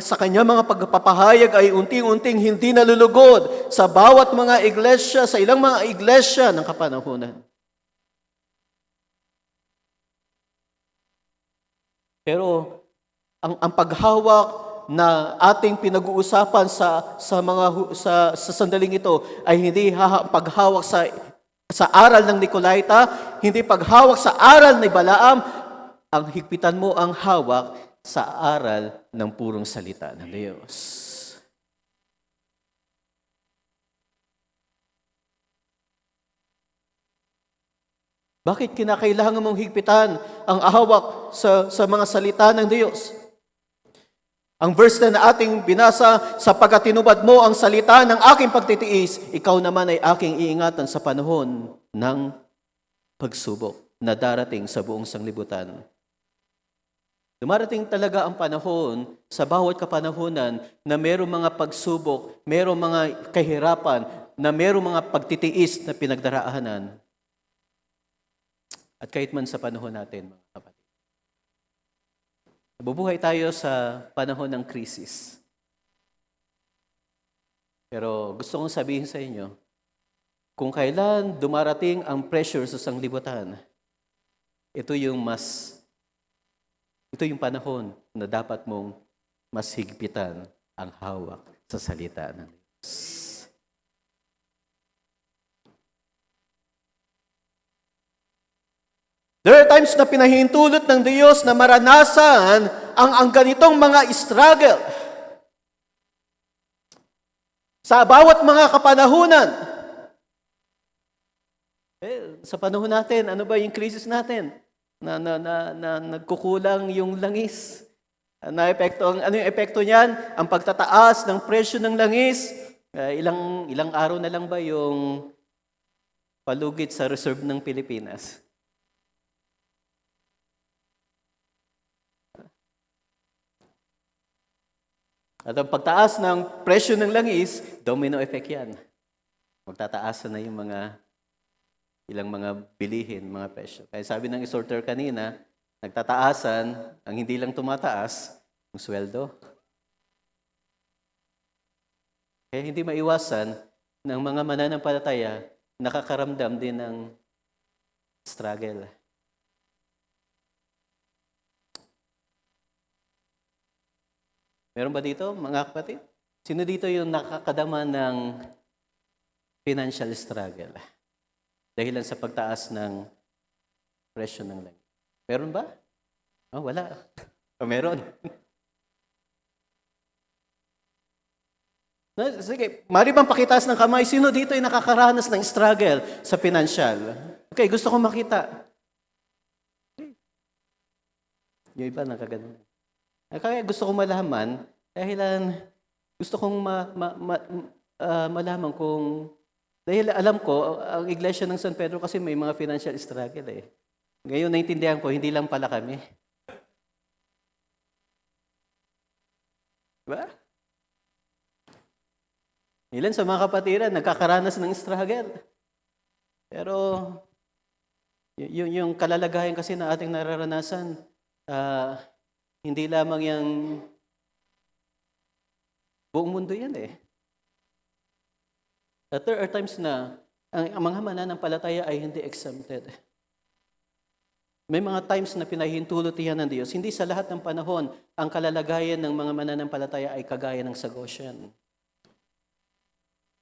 sa kanyang mga pagpapahayag ay unti-unting hindi nalulugod sa bawat mga iglesia, sa ilang mga iglesia ng kapanahunan. Pero ang paghawak na ating pinag-uusapan sa sandaling ito ay hindi paghawak sa aral ng Nicolaita, hindi paghawak sa aral ni Balaam. Ang higpitan mo ang hawak sa aral ng purong salita ng Diyos. Bakit kinakailangan mong higpitan ang hawak sa mga salita ng Diyos? Ang verse na ating binasa, sapagkat tinubad mo ang salita ng aking pagtitiis, ikaw naman ay aking iingatan sa panahon ng pagsubok na darating sa buong sanglibutan. Dumarating talaga ang panahon sa bawat kapanahunan na mayroong mga pagsubok, mayroong mga kahirapan, na mayroong mga pagtitiis na pinagdaraanan. At kahit man sa panahon natin, mga kapatid. Nabubuhay tayo sa panahon ng krisis. Pero gusto kong sabihin sa inyo, kung kailan dumarating ang pressure sa sanglibutan, ito yung panahon na dapat mong mas higpitan ang hawak sa salita ng Diyos. There are times na pinahintulot ng Diyos na maranasan ang ganitong mga struggle. Sa bawat mga kapanahunan, sa panahon natin, ano ba yung crisis natin? Na nagkukulang yung langis. Ano yung epekto niyan? Ang pagtataas ng presyo ng langis. Ilang araw na lang ba yung palugit sa reserve ng Pilipinas? At ang pagtaas ng presyo ng langis, domino effect yan. Magtataasan na yung ilang mga bilihin, mga presyo. Kaya sabi ng exhorter kanina, nagtataasan, ang hindi lang tumataas, ang sweldo. Kaya hindi maiwasan ng mga mananampalataya, nakakaramdam din ng struggle. Meron ba dito, mga kapatid? Sino dito yung nakakadama ng financial struggle? Dahilan sa pagtaas ng presyo ng langis. Meron ba? Oh, wala. O meron. Sige, mari bang pakitaas ng kamay? Sino dito yung nakakaranas ng struggle sa financial? Okay, gusto kong makita. Yung iba nakaganon. Kaya gusto kong malaman, gusto kong malaman dahil alam ko, ang Iglesia ng San Pedro kasi may mga financial struggle eh. Ngayon, naintindihan ko, hindi lang pala kami. Diba? Ilan sa mga kapatiran, nagkakaranas ng struggle. Pero, yung kalalagayan kasi na ating nararanasan, hindi lamang yung buong mundo yan eh. At there are times na ang mga mananampalataya ay hindi exempted. May mga times na pinahintulot yan ng Diyos. Hindi sa lahat ng panahon, ang kalalagayan ng mga mananampalataya ay kagaya ng sa Goshen.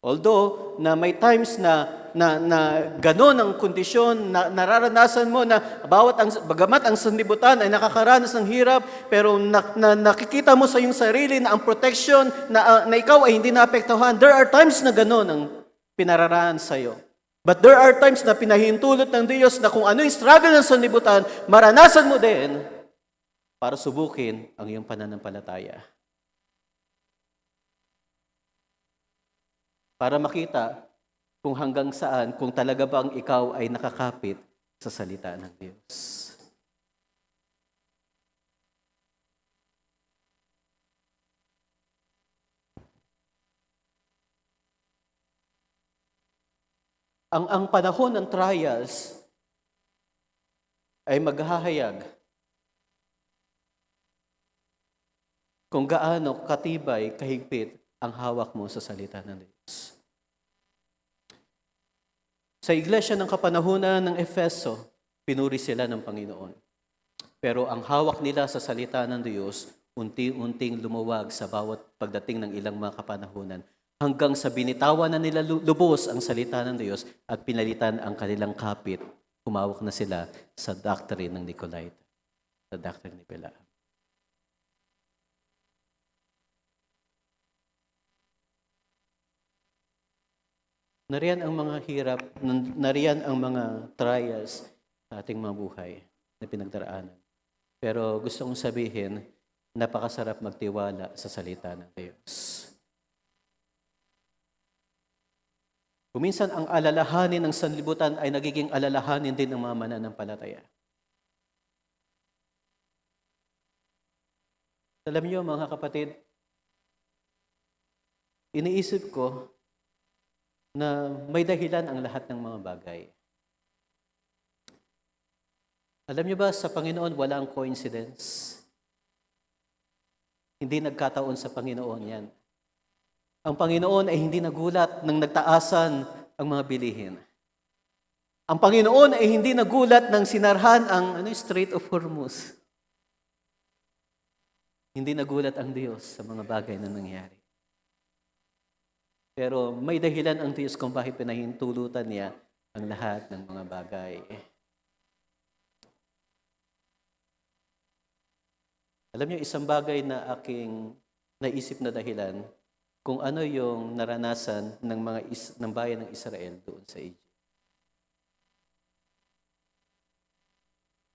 Although, na may times na gano'n ang kondisyon, na nararanasan mo na bagamat ang sanlibutan ay nakakaranas ng hirap, pero nakikita mo sa iyong sarili na ang protection, na ikaw ay hindi naapektuhan. There are times na gano'n ang pinararaan sa iyo. But there are times na pinahintulot ng Diyos na kung ano yung struggle ng sanlibutan, maranasan mo din para subukin ang iyong pananampalataya. Para makita kung hanggang saan, kung talaga bang ikaw ay nakakapit sa salita ng Diyos. Ang panahon ng trials ay maghahayag kung gaano katibay, kahigpit ang hawak mo sa salita ng Diyos. Sa iglesia ng kapanahunan ng Efeso, pinuri sila ng Panginoon. Pero ang hawak nila sa salita ng Diyos, unti-unting lumuwag sa bawat pagdating ng ilang mga kapanahunan, hanggang sa binitawan na nila lubos ang salita ng Diyos at pinalitan ang kanilang kapit, humawak na sila sa doctrine ng Nicolite, sa doctrine ni Balaam. Nariyan ang mga hirap, nariyan ang mga trials sa ating mga buhay na pinagdaraanan. Pero gusto kong sabihin, napakasarap magtiwala sa salita ng Diyos. Kuminsan ang alalahanin ng sanlibutan ay nagiging alalahanin din ng mga mananampalataya. Alam niyo mga kapatid, iniisip ko na may dahilan ang lahat ng mga bagay. Alam niyo ba, sa Panginoon walang coincidence. Hindi nagkataon sa Panginoon yan. Ang Panginoon ay hindi nagulat nang nagtaasan ang mga bilihin. Ang Panginoon ay hindi nagulat nang sinarhan ang Strait of Hormuz. Hindi nagulat ang Diyos sa mga bagay na nangyari. Pero may dahilan ang Diyos kung bakit pinahintulutan niya ang lahat ng mga bagay. Alam niyo, isang bagay na aking naisip na dahilan kung ano yung naranasan ng ng bayan ng Israel doon sa Egypt.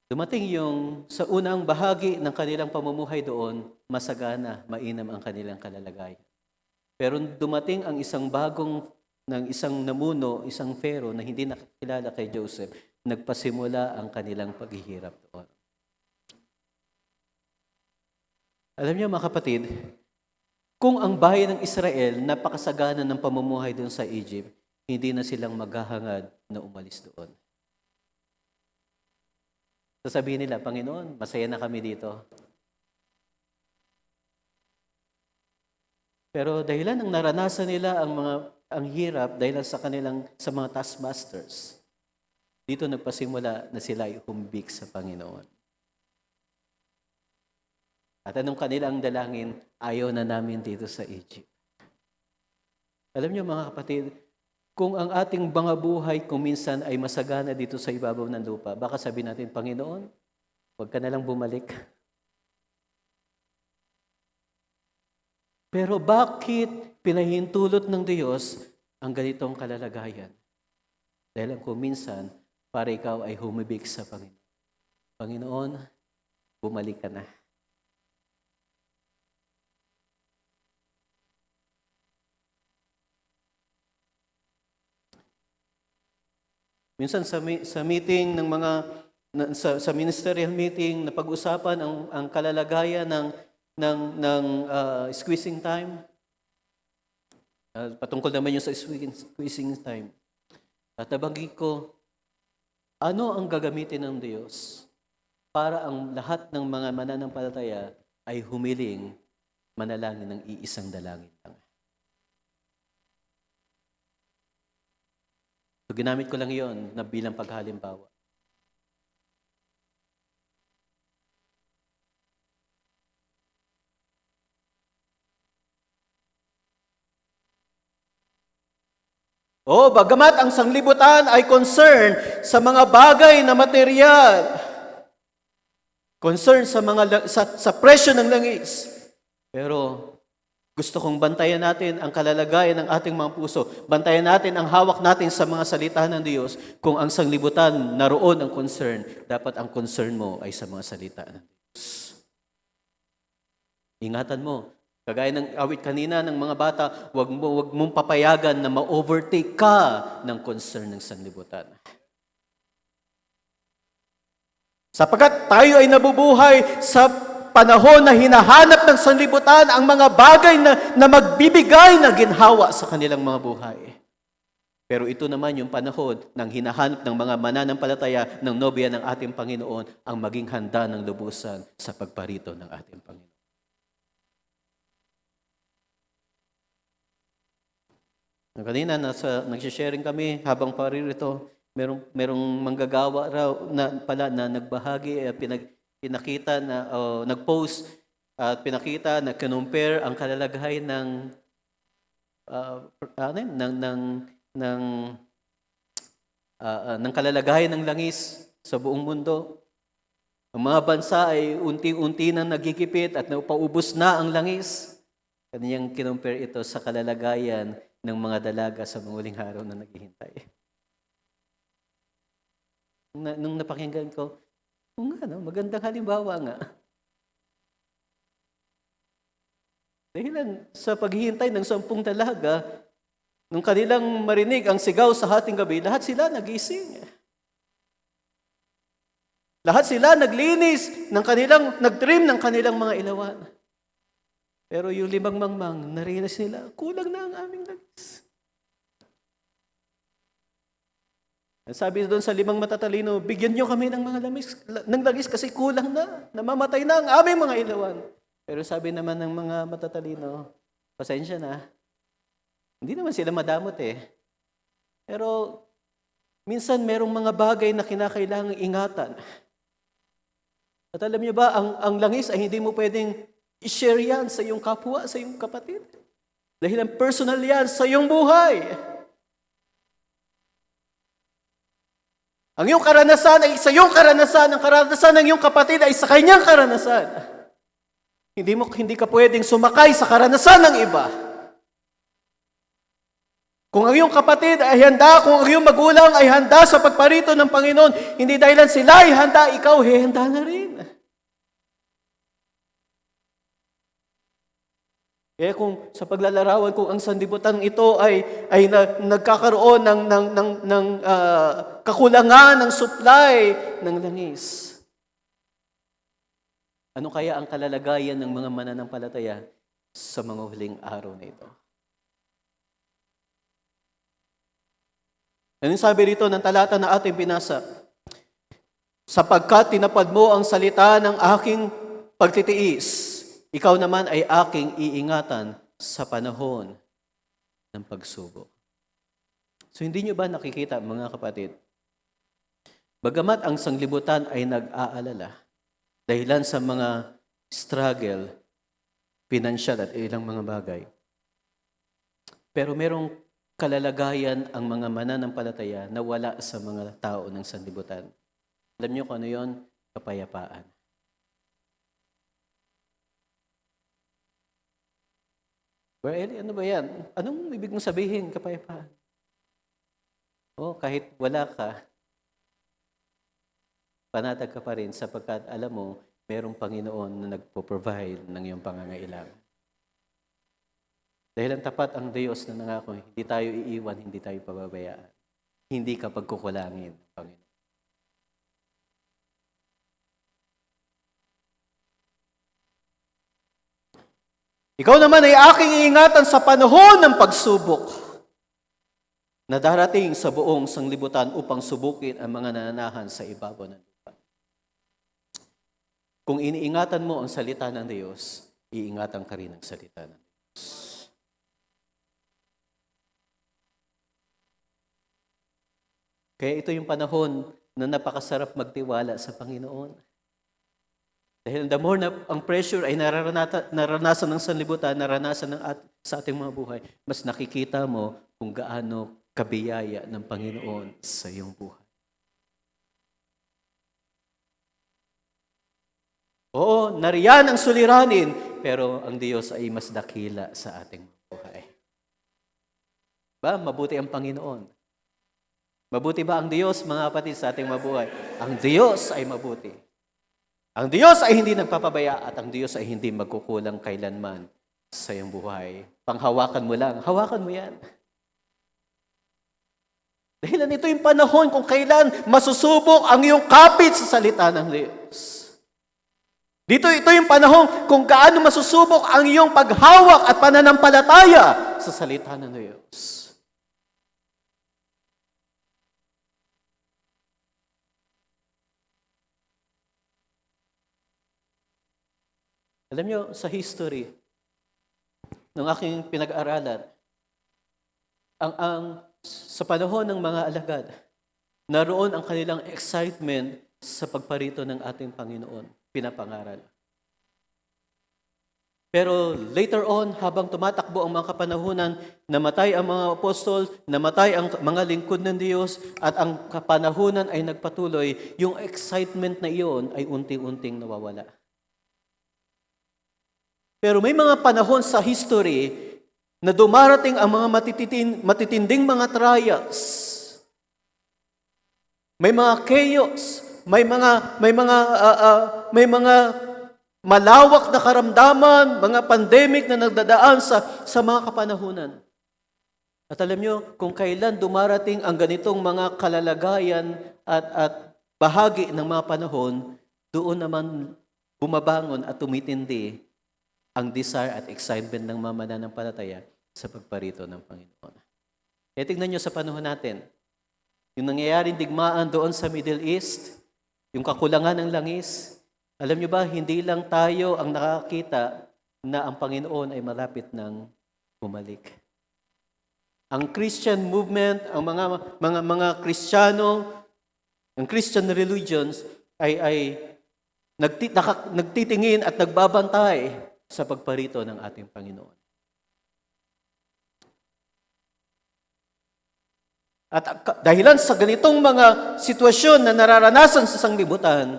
Dumating yung sa unang bahagi ng kanilang pamumuhay doon, masagana, mainam ang kanilang kalalagayan. Pero dumating ang isang namuno, isang Pharaoh na hindi nakakilala kay Joseph, nagpasimula ang kanilang paghihirap doon. Alam niyo mga kapatid, kung ang bayan ng Israel napakasagana ng pamumuhay doon sa Egypt, hindi na silang maghahangad na umalis doon. Sasabihin nila, Panginoon, masaya na kami dito. Pero dahilan ng naranasan nila ang hirap dahil sa mga taskmasters, dito nagpasimula na sila ay humbig sa Panginoon. At anong kanilang dalangin? Ayaw na namin dito sa Egypt. Alam niyo mga kapatid, kung ang ating mga buhay kung minsan ay masagana dito sa ibabaw ng lupa, baka sabihin natin, Panginoon, huwag ka na lang bumalik. Pero bakit pinahintulot ng Diyos ang ganitong kalalagayan? Dahil kung minsan, para ikaw ay humibig sa Panginoon. Panginoon, bumalik ka na. Minsan sa meeting ng sa ministerial meeting na pag-usapan ang kalalagayan ng squeezing time. Patungkol naman yung sa squeezing time. At nabanggit ko, ano ang gagamitin ng Diyos para ang lahat ng mga mananampalataya ay humiling manalangin ng iisang dalangin lang. So, ginamit ko lang yon na bilang paghalimbawa. Bagamat ang sanglibutan ay concern sa mga bagay na material, concern sa presyo ng langis, pero gusto kong bantayan natin ang kalalagayan ng ating mga puso. Bantayan natin ang hawak natin sa mga salita ng Diyos. Kung ang sanglibutan, naroon ang concern, dapat ang concern mo ay sa mga salita ng Diyos. Ingatan mo. Kagaya ng awit kanina ng mga bata, huwag mong papayagan na ma-overtake ka ng concern ng sanglibutan. Sapagkat tayo ay nabubuhay sa panahon na hinahanap ng sanlibutan ang mga bagay na magbibigay ng ginhawa sa kanilang mga buhay. Pero ito naman yung panahon ng hinahanap ng mga mananampalataya ng nobya ng ating Panginoon ang maging handa ng lubusan sa pagparito ng ating Panginoon. Kanina, nagsisharing kami habang paririto, merong manggagawa raw na nagbahagi, pinakita na nag-post at pinakita na kinumpare ang kalalagayan ng kalalagayan ng langis sa buong mundo. Ang mga bansa ay unti-unti nang nagigipit at napaubos na ang langis. Kaniyang kinumpare ito sa kalalagayan ng mga dalaga sa mga huling araw na naghihintay. Nung napakinggan ko, magandang halimbawa nga. Dahilan sa paghihintay ng 10 dalaga, nung kanilang marinig ang sigaw sa hating gabi, lahat sila nagising. Lahat sila naglinis nagtrim ng kanilang mga ilawan. Pero yung 5 mangmang, narinig nila, kulang na ang aming langis. Sabi doon sa 5 matatalino, bigyan nyo kami ng langis kasi kulang na. Namamatay na ang aming mga ilawan. Pero sabi naman ng mga matatalino, pasensya na. Hindi naman sila madamot Pero minsan merong mga bagay na kinakailangang ingatan. At alam niyo ba, ang langis ay hindi mo pwedeng i-share yan sa iyong kapwa, sa iyong kapatid. Dahil ang personal yan sa iyong buhay. Ang iyong karanasan ay sa iyong karanasan. Ang karanasan ng iyong kapatid ay sa kanyang karanasan. Hindi ka pwedeng sumakay sa karanasan ng iba. Kung ang iyong kapatid ay handa, kung ang iyong magulang ay handa sa pagparito ng Panginoon, hindi dahilan sila ay handa, ikaw handa na rin. Kaya kung sa paglalarawan, kung ang sanlibutan ito ay nagkakaroon ng kakulangan ng supply ng langis, ano kaya ang kalalagayan ng mga mananampalataya sa mga huling araw na ito? Anong sabi rito ng talata na ating binasa? Sapagkat tinapad mo ang salita ng aking pagtitiis, ikaw naman ay aking iingatan sa panahon ng pagsubok. So hindi nyo ba nakikita, mga kapatid? Bagamat ang sanglibutan ay nag-aalala dahilan sa mga struggle, pinansyal at ilang mga bagay, pero merong kalalagayan ang mga mananampalataya na wala sa mga tao ng sanlibutan. Alam niyo kung ano yun? Kapayapaan. Well, ano ba yan? Anong ibig mong sabihin, kapayapaan? Kahit wala ka, panatag ka pa rin sapagkat alam mo, merong Panginoon na nagpo-provide ng iyong pangangailangan. Dahil ang tapat ang Diyos na nangako, hindi tayo iiwan, hindi tayo pababayaan. Hindi ka pagkukulangin, Panginoon. Ikaw naman ay aking iingatan sa panahon ng pagsubok na darating sa buong sanglibutan upang subukin ang mga nananahan sa ibabaw ng lupa. Kung iniingatan mo ang salita ng Diyos, iingatan ka rin ang salita ng Diyos. Kaya ito yung panahon na napakasarap magtiwala sa Panginoon. Dahil the more na ang pressure ay naranasan ng sanlibutan, naranasan sa ating mga buhay, mas nakikita mo kung gaano kabiyaya ng Panginoon sa iyong buhay. Oo, nariyan ang suliranin, pero ang Diyos ay mas dakila sa ating buhay. Mabuti ang Panginoon. Mabuti ba ang Diyos, mga kapatid, sa ating mabuhay? Ang Diyos ay mabuti. Ang Diyos ay hindi nagpapabaya at ang Diyos ay hindi magkukulang kailanman sa iyong buhay. Panghawakan mo lang, hawakan mo yan. Dahil ito yung panahon kung kailan masusubok ang iyong kapit sa salita ng Diyos. Ito yung panahon kung gaano masusubok ang iyong paghawak at pananampalataya sa salita ng Diyos. Alam niyo, sa history ng aking pinag-aralan, sa panahon ng mga alagad, naroon ang kanilang excitement sa pagparito ng ating Panginoon, pinapangaral. Pero later on, habang tumatakbo ang mga kapanahunan, namatay ang mga apostol, namatay ang mga lingkod ng Diyos, at ang kapanahunan ay nagpatuloy, yung excitement na iyon ay unti-unting nawawala. Pero may mga panahon sa history na dumarating ang mga matitinding mga trials. May mga chaos, may mga malawak na karamdaman, mga pandemic na nagdadaan sa mga kapanahunan. At alam nyo, kung kailan dumarating ang ganitong mga kalalagayan at bahagi ng mga panahon, doon naman bumabangon at tumitindi ang desire at excitement ng mga mananampalataya sa pagparito ng Panginoon. Kaya tignan nyo sa panahon natin, yung nangyayaring digmaan doon sa Middle East, yung kakulangan ng langis, alam nyo ba, hindi lang tayo ang nakakita na ang Panginoon ay malapit ng bumalik. Ang Christian movement, ang mga Kristiyano, ang Christian religions ay nagtitingin at nagbabantay sa pagparito ng ating Panginoon. At dahilan sa ganitong mga sitwasyon na nararanasan sa sanglibutan,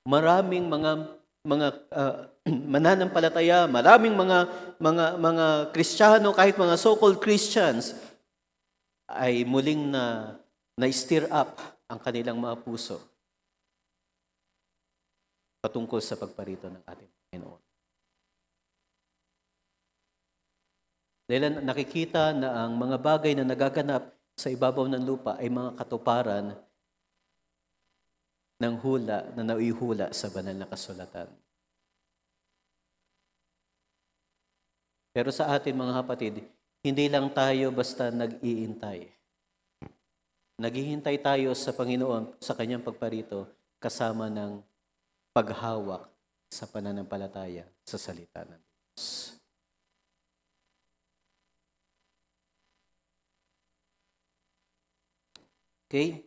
maraming mga mananampalataya, maraming mga Kristiyano, kahit mga so-called Christians, ay muling na-stir up ang kanilang mga puso patungkol sa pagparito ng ating Panginoon. Dahil nakikita na ang mga bagay na nagaganap sa ibabaw ng lupa ay mga katuparan ng hula na naihula sa banal na kasulatan. Pero sa atin mga kapatid, hindi lang tayo basta nag-iintay. Naghihintay tayo sa Panginoon sa kanyang pagparito kasama ng paghawak sa pananampalataya sa salita ng Diyos. Okay?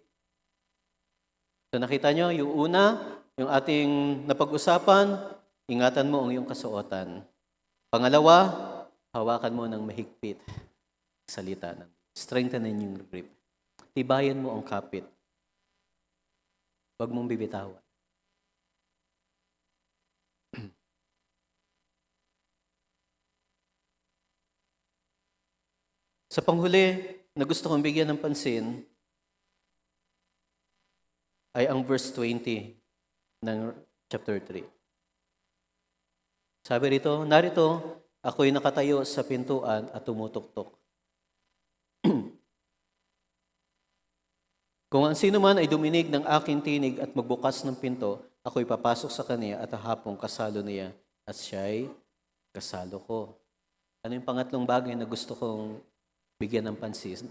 So nakita nyo, yung una, yung ating napag-usapan, ingatan mo ang iyong kasuotan. Pangalawa, hawakan mo ng mahigpit salita ng Diyos. Strengthenin yung grip. Tibayan mo ang kapit. Huwag mong bibitawan. Sa panghuli na gusto kong bigyan ng pansin ay ang verse 20 ng chapter 3. Sabi rito, narito, ako'y nakatayo sa pintuan at tumutuktok. Kung ang sino man ay duminig ng aking tinig at magbukas ng pinto, ako'y papasok sa kanya at hapong kasalo niya at siya'y kasalo ko. Ano yung pangatlong bagay na gusto kong bigyan ng pansin?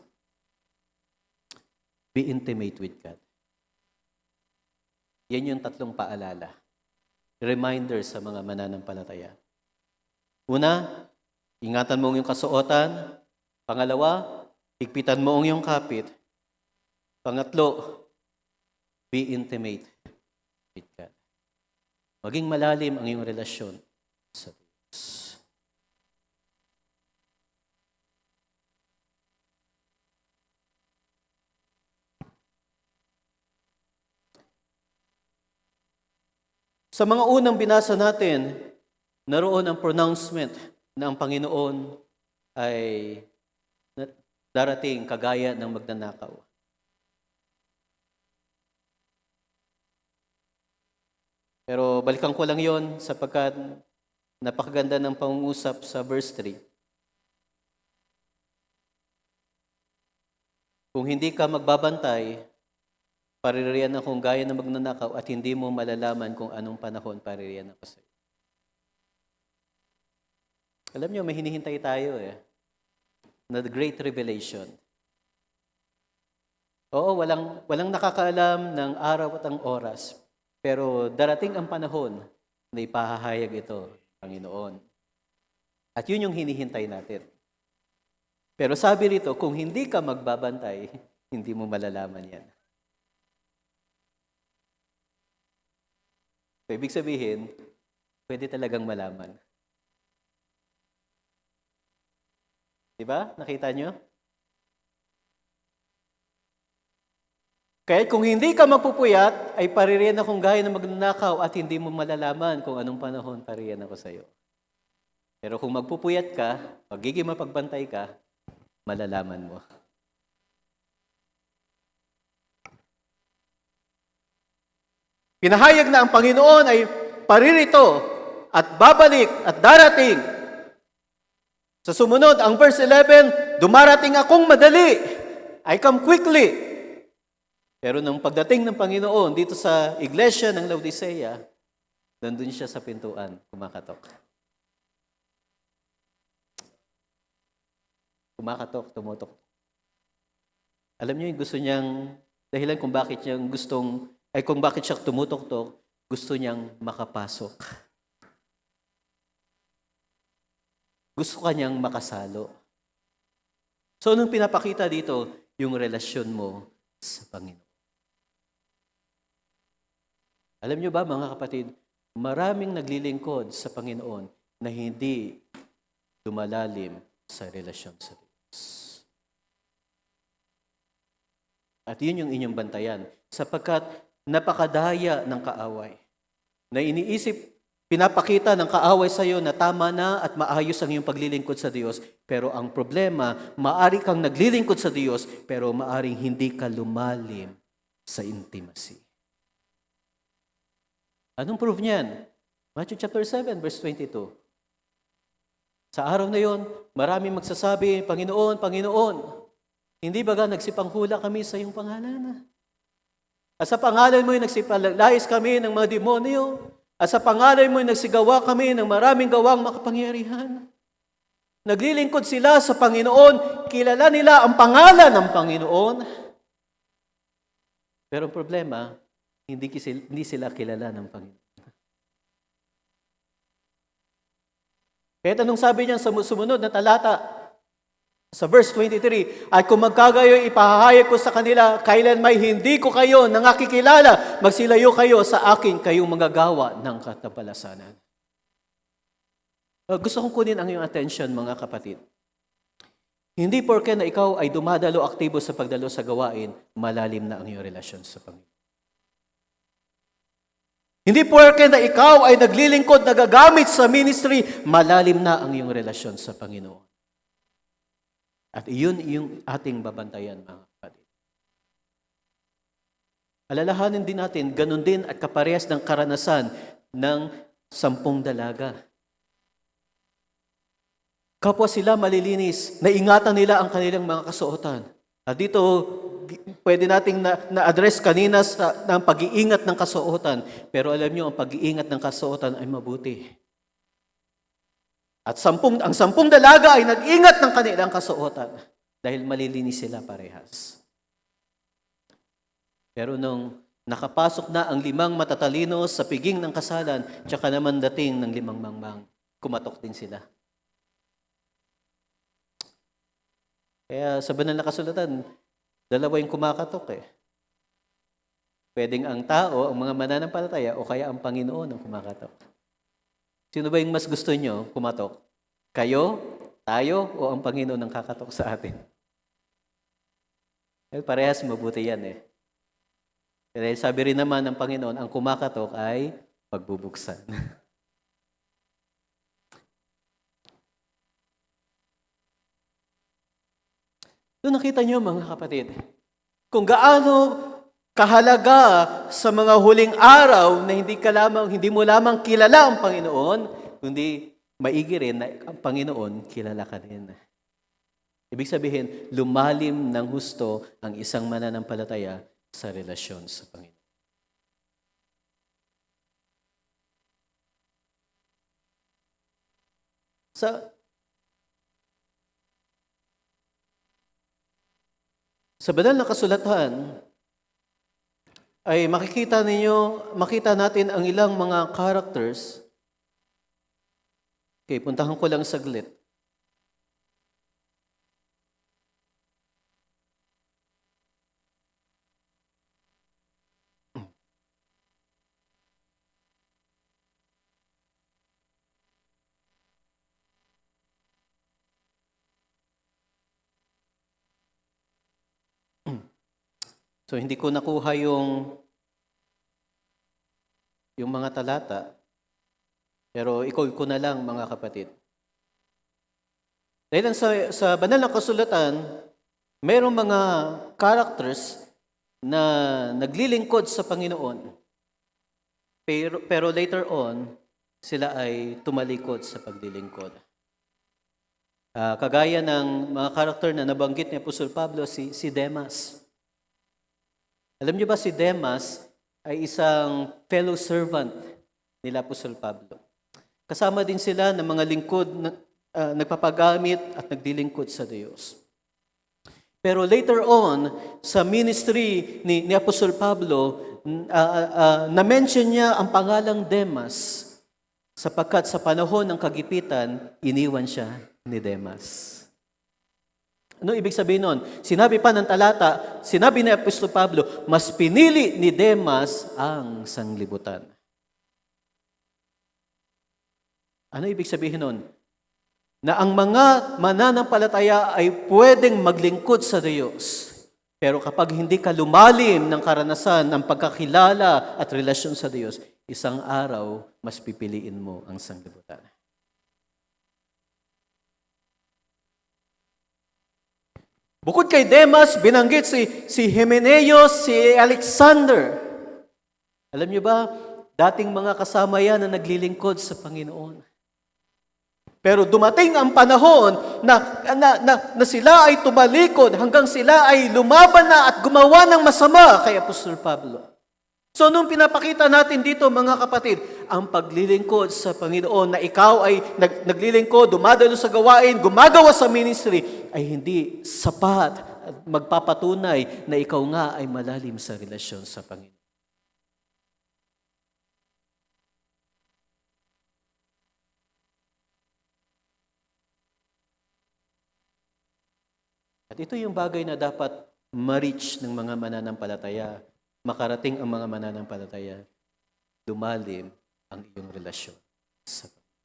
Be intimate with God. Yan yung tatlong paalala. Reminder sa mga mananampalataya. Una, ingatan mo ang iyong kasuotan. Pangalawa, higpitan mo ang iyong kapit. Pangatlo, be intimate with God. Maging malalim ang iyong relasyon sa Diyos. Sa mga unang binasa natin, naroon ang pronouncement na ang Panginoon ay darating kagaya ng magnanakaw. Pero balikan ko lang yon sapagkat napakaganda ng pangungusap sa verse 3. Kung hindi ka magbabantay, paririyan akong gaya ng magnanakaw at hindi mo malalaman kung anong panahon paririyan ako sa iyo. Alam niyo, may hinihintay tayo na the great revelation. Oo, walang nakakaalam ng araw at ang oras, pero darating ang panahon na ipahahayag ito, Panginoon. At yun yung hinihintay natin. Pero sabi rito, kung hindi ka magbabantay, hindi mo malalaman yan. So, ibig sabihin, pwede talagang malaman. Diba? Nakita nyo? Kaya kung hindi ka magpupuyat, ay paririyan akong gaya ng magnanakaw at hindi mo malalaman kung anong panahon paririyan ako sa iyo. Pero kung magpupuyat ka, magiging mapagbantay ka, malalaman mo. Pinahayag na ang Panginoon ay paririto at babalik at darating. Sa sumunod, ang verse 11, dumarating akong madali. I come quickly. Pero nung pagdating ng Panginoon dito sa iglesia ng Laodicea, nandun siya sa pintuan, kumakatok. Kumakatok, tumutok. Alam niyo yung gusto niyang, dahilan kung bakit kung bakit siya tumutok-tok, gusto niyang makapasok. Gusto kanyang makasalo. So, nung pinapakita dito, yung relasyon mo sa Panginoon. Alam niyo ba, mga kapatid, maraming naglilingkod sa Panginoon na hindi lumalalim sa relasyon sa Diyos. At yun yung inyong bantayan, sapagkat napakadaya ng kaaway na iniisip Pinapakita ng kaaway sa iyo na tama na at maayos ang iyong paglilingkod sa Diyos. Pero ang problema, maari kang naglilingkod sa Diyos, pero maaring hindi ka lumalim sa intimacy. Anong proof niyan? Matthew chapter 7, verse 22. Sa araw na yon, maraming magsasabi, Panginoon, Panginoon, hindi baga nagsipanghula kami sa iyong pangalan? At sa pangalan mo nagsipalayas kami ng mga demonyo. At sa pangalan mo nagsigawa kami ng maraming gawang makapangyarihan. Naglilingkod sila sa Panginoon, kilala nila ang pangalan ng Panginoon. Pero ang problema, hindi sila kilala ng Panginoon. Kaya anong sabi niya sa sumunod na talata? Sa verse 23, at kung magkagayo, ipahahayag ko sa kanila, kailan may hindi ko kayo nangakikilala, magsilayo kayo sa akin, kayong magagawa ng katapalasanan. Gusto kong kunin ang iyong attention, mga kapatid. Hindi porke na ikaw ay dumadalo aktibo sa pagdalo sa gawain, malalim na ang iyong relasyon sa Panginoon. Hindi porke na ikaw ay naglilingkod, nagagamit sa ministry, malalim na ang iyong relasyon sa Panginoon. At iyon yung ating babantayan, mga kapatid. Alalahanin din natin, ganun din at kaparehas ng karanasan ng 10 dalaga. Kapwa sila malilinis, naingatan nila ang kanilang mga kasuotan. At dito, pwede nating na-address kanina ng pag-iingat ng kasuotan. Pero alam nyo, ang pag-iingat ng kasuotan ay mabuti. At ang 10 dalaga ay nag-ingat ng kanilang kasuotan dahil malilinis sila parehas. Pero nung nakapasok na ang 5 matatalino sa piging ng kasalan, tsaka naman dating ng 5 mangmang, kumatok din sila. Kaya sa banal na kasulatan, 2 yung kumakatok eh. Pwedeng ang tao, ang mga mananampalataya, o kaya ang Panginoon ang kumakatok. Sino ba yung mas gusto nyo kumatok? Kayo, tayo, o ang Panginoon ang kakatok sa atin? Parehas mabuti yan eh. Dahil sabi rin naman ng Panginoon, ang kumakatok ay pagbubuksan. Doon nakita nyo, mga kapatid, kung gaano kahalaga sa mga huling araw na hindi mo lamang kilala ang Panginoon, kundi maigi rin na ang Panginoon kilala ka din. Ibig sabihin, lumalim ng husto ang isang mananampalataya sa relasyon sa Panginoon. Sa banal na kasulatan, ay makita natin ang ilang mga characters. Okay, puntahan ko lang saglit. So, hindi ko nakuha yung mga talata, pero ikaw ko na lang, mga kapatid. Dahil sa banal na kasulatan, mayroong mga characters na naglilingkod sa Panginoon, pero later on, sila ay tumalikod sa paglilingkod. Kagaya ng mga character na nabanggit ni Apostol Pablo, si Demas. Alam niyo ba si Demas ay isang fellow servant nila Apostol Pablo. Kasama din sila ng mga lingkod na nagpapagamit at nagdilingkod sa Diyos. Pero later on, sa ministry ni Apostol Pablo, na-mention niya ang pangalang Demas sapagkat sa panahon ng kagipitan, iniwan siya ni Demas. Ano ibig sabihin nun? Sinabi pa ng talata, sinabi ni Apostol Pablo, mas pinili ni Demas ang sanglibutan. Ano ibig sabihin nun? Na ang mga mananampalataya ay pwedeng maglingkod sa Diyos. Pero kapag hindi ka lumalim ng karanasan ng pagkakilala at relasyon sa Diyos, isang araw, mas pipiliin mo ang sanglibutan. Bukod kay Demas, binanggit si Hymenaeus, si Alexander. Alam niyo ba, dating mga kasama yan na naglilingkod sa Panginoon. Pero dumating ang panahon na sila ay tumalikod hanggang sila ay lumaban na at gumawa ng masama kay Apostol Pablo. So nung pinapakita natin dito mga kapatid, ang paglilingkod sa Panginoon na ikaw ay naglilingkod, dumadalo sa gawain, gumagawa sa ministry, ay hindi sapat at magpapatunay na ikaw nga ay malalim sa relasyon sa Panginoon. At ito yung bagay na dapat ma-reach ng mga mananampalataya, makarating ang mga mananampalataya, lumalim ang iyong relasyon sa Panginoon.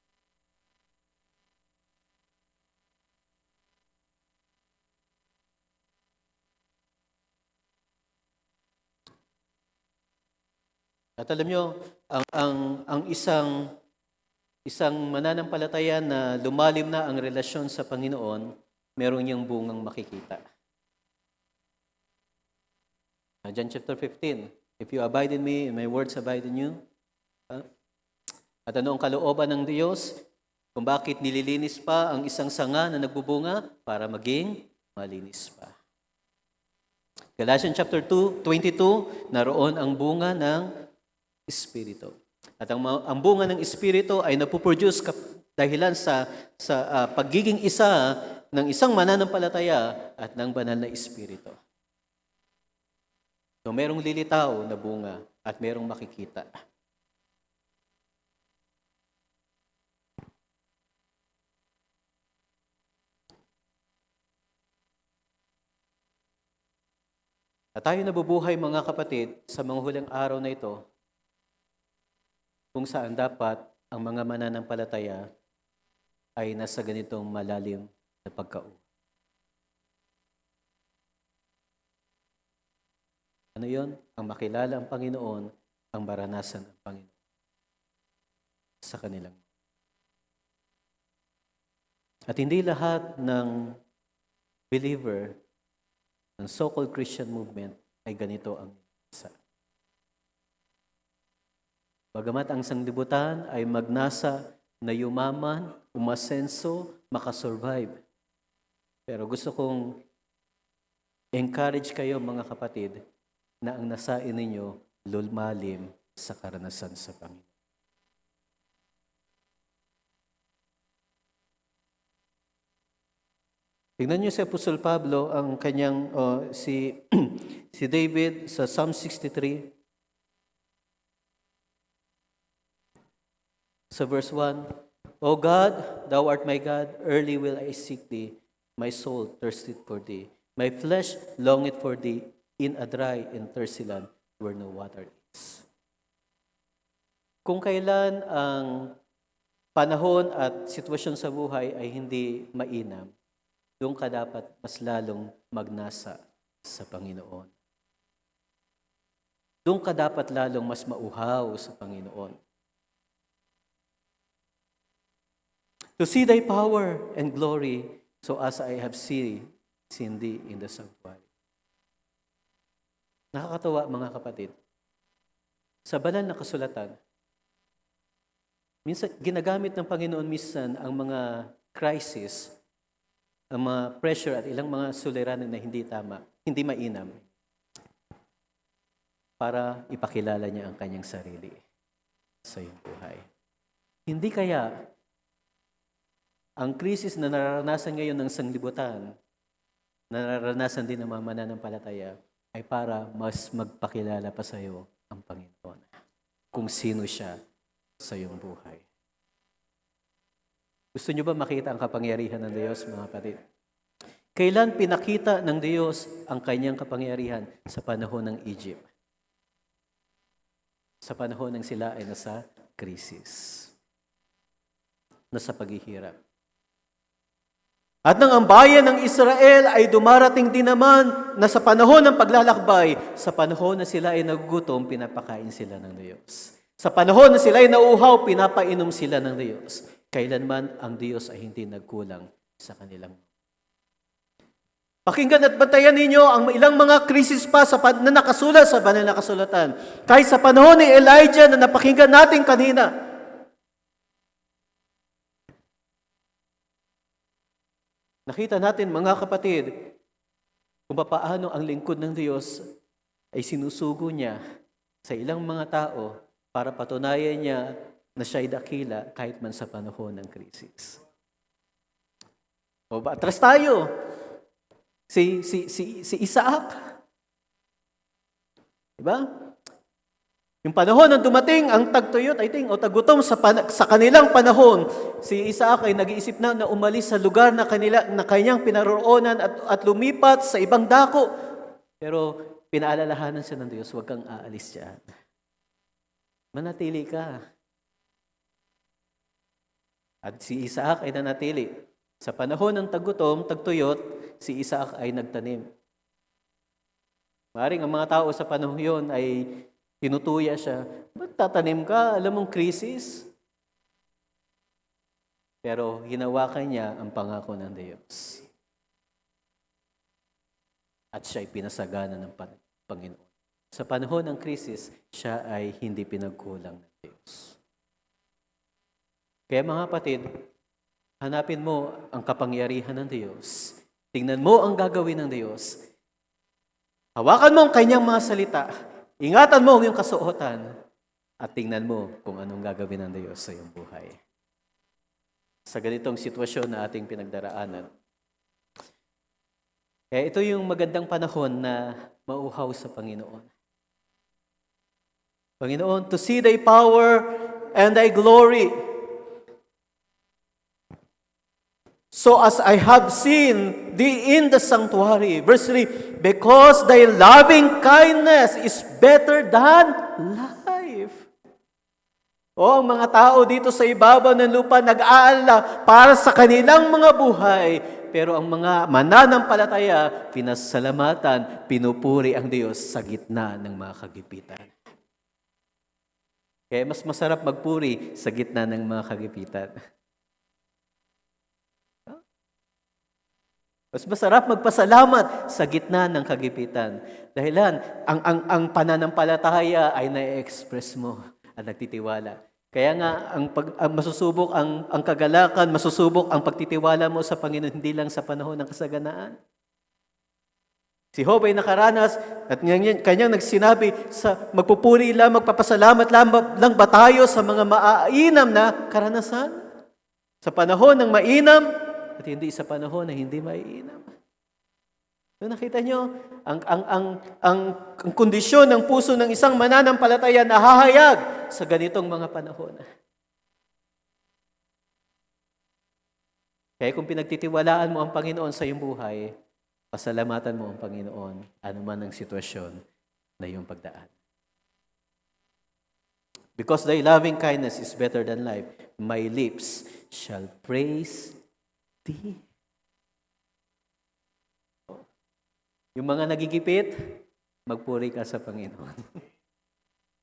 At alam nyo, ang isang mananampalataya na lumalim na ang relasyon sa Panginoon, meron niyang bungang makikita. John chapter 15, if you abide in me, and my words abide in you. At ano ang kalooban ng Diyos? Kung bakit nililinis pa ang isang sanga na nagbubunga para maging malinis pa. Galatians chapter 22, naroon ang bunga ng Espiritu. At ang bunga ng Espiritu ay napuproduce dahilan sa pagiging isa ng isang mananampalataya at ng banal na Espiritu. So, merong lilitaw na bunga at merong makikita. At tayo nabubuhay mga kapatid sa mga huling araw na ito kung saan dapat ang mga mananampalataya ay nasa ganitong malalim na pagkaunawa. Ano yon? Ang makilala ang Panginoon, ang maranasan ang Panginoon sa kanilang. At hindi lahat ng believer ng so-called Christian movement ay ganito ang isa. Bagamat ang sanglibutan ay magnasa na yumaman, umasenso, makasurvive. Pero gusto kong encourage kayo mga kapatid na ang nasain ninyo lumalim sa karanasan sa Panginoon. Tingnan niyo si Apostol Pablo, ang kanyang, si David sa Psalm 63, sa verse 1, O God, Thou art my God, early will I seek Thee, my soul thirsteth for Thee, my flesh longeth for Thee in a dry and thirsty land where no water is. Kung kailan ang panahon at sitwasyon sa buhay ay hindi mainam, doon ka dapat mas lalong magnasa sa Panginoon. Doon ka dapat lalong mas mauhaw sa Panginoon. To see Thy power and glory, so as I have seen Thee in the sanctuary. Nakakatawa mga kapatid. Sa banal na kasulatan, minsan ginagamit ng Panginoon minsan ang mga crisis, ang mga pressure at ilang mga suliranin na hindi tama, hindi mainam, para ipakilala niya ang kanyang sarili sa iyong buhay. Hindi kaya ang krisis na nararanasan ngayon ng sanglibutan, nararanasan din ng mga mananampalataya, ay para mas magpakilala pa sa iyo ang Panginoon, kung sino siya sa iyong buhay. Gusto niyo ba makita ang kapangyarihan ng Diyos, mga kapatid? Kailan pinakita ng Diyos ang kanyang kapangyarihan? Sa panahon ng Egypt. Sa panahon ng sila ay nasa krisis. Nasa paghihirap. At nang ang bayan ng Israel ay dumarating din naman na sa panahon ng paglalakbay, sa panahon na sila ay nagugutom, pinapakain sila ng Diyos. Sa panahon na sila'y nauuhaw, pinapainom sila ng Diyos. Kailanman ang Diyos ay hindi nagkulang sa kanilang. Pakinggan at bantayan ninyo ang ilang mga krisis pa na nakasulat sa banal na kasulatan. Kahit sa panahon ni Elijah na napakinggan natin kanina. Nakita natin, mga kapatid, kung paano ang lingkod ng Diyos ay sinusugo niya sa ilang mga tao para patunayan niya na siya'y dakila kahit man sa panahon ng krisis. O ba, atras tayo. Si Isaac. Diba? Yung panahon nang dumating ang tagtuyot, I think, o tagutom sa kanilang panahon, si Isaac ay nag-iisip na umalis sa lugar na kanyang pinaroonan at lumipat sa ibang dako. Pero pinaalalahanan siya ng Diyos, huwag kang aalis dyan. Manatili ka. At si Isaac ay nanatili. Sa panahon ng tagutom, tagtuyot, si Isaac ay nagtanim. Maring ang mga tao sa panahon yun ay tinutuya siya, ba't tatanim ka? Alam mong krisis? Pero hinawakan niya ang pangako ng Diyos. At siya ay pinasagana ng Panginoon. Sa panahon ng krisis, siya ay hindi pinagkulang ng Diyos. Kaya mga kapatid, hanapin mo ang kapangyarihan ng Diyos. Tingnan mo ang gagawin ng Diyos. Hawakan mo ang kanyang mga salita. Ingatan mo ang iyong kasuotan at tingnan mo kung anong gagawin ng Diyos sa iyong buhay. Sa ganitong sitwasyon na ating pinagdaraanan. Kaya ito yung magandang panahon na mauhaw sa Panginoon. Panginoon, to see thy power and thy glory. So as I have seen thee in the sanctuary. Verse 3, because thy loving kindness is better than life. O, ang mga tao dito sa ibabaw ng lupa nag-aalala para sa kanilang mga buhay. Pero ang mga mananampalataya, pinasalamatan, pinupuri ang Diyos sa gitna ng mga kagipitan. Kaya mas masarap magpuri sa gitna ng mga kagipitan. Mas masarap magpasalamat sa gitna ng kagipitan. Dahilan, ang pananampalataya ay na-express mo at nagtitiwala. Kaya nga, masusubok ang kagalakan, masusubok ang pagtitiwala mo sa Panginoon, hindi lang sa panahon ng kasaganaan. Si Job ay nakaranas at kanyang nagsinabi, magpupuri lang, magpapasalamat lang ba tayo sa mga mainam na karanasan? Sa panahon ng mainam, at hindi sa panahon na hindi maiinam. So nakita nyo, ang kondisyon ng puso ng isang mananampalataya nahahayag sa ganitong mga panahon. Kaya kung pinagtitiwalaan mo ang Panginoon sa iyong buhay, pasalamatan mo ang Panginoon anuman ang sitwasyon na iyong pagdaan. Because thy loving kindness is better than life, my lips shall praise thee. Yung mga nagigipit, magpuri ka sa Panginoon.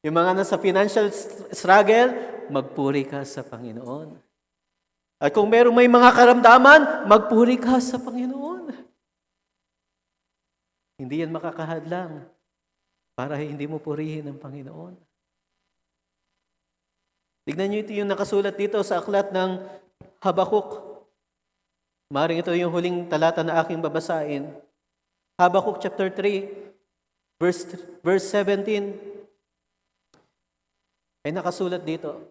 Yung mga nasa financial struggle, magpuri ka sa Panginoon. At kung may mga karamdaman, magpuri ka sa Panginoon. Hindi yan makakahadlang para hindi mo purihin ang Panginoon. Tignan niyo ito yung nakasulat dito sa aklat ng Habakuk. Maring ito yung huling talata na aking babasahin. Habakuk chapter 3, verse 17. Ay nakasulat dito.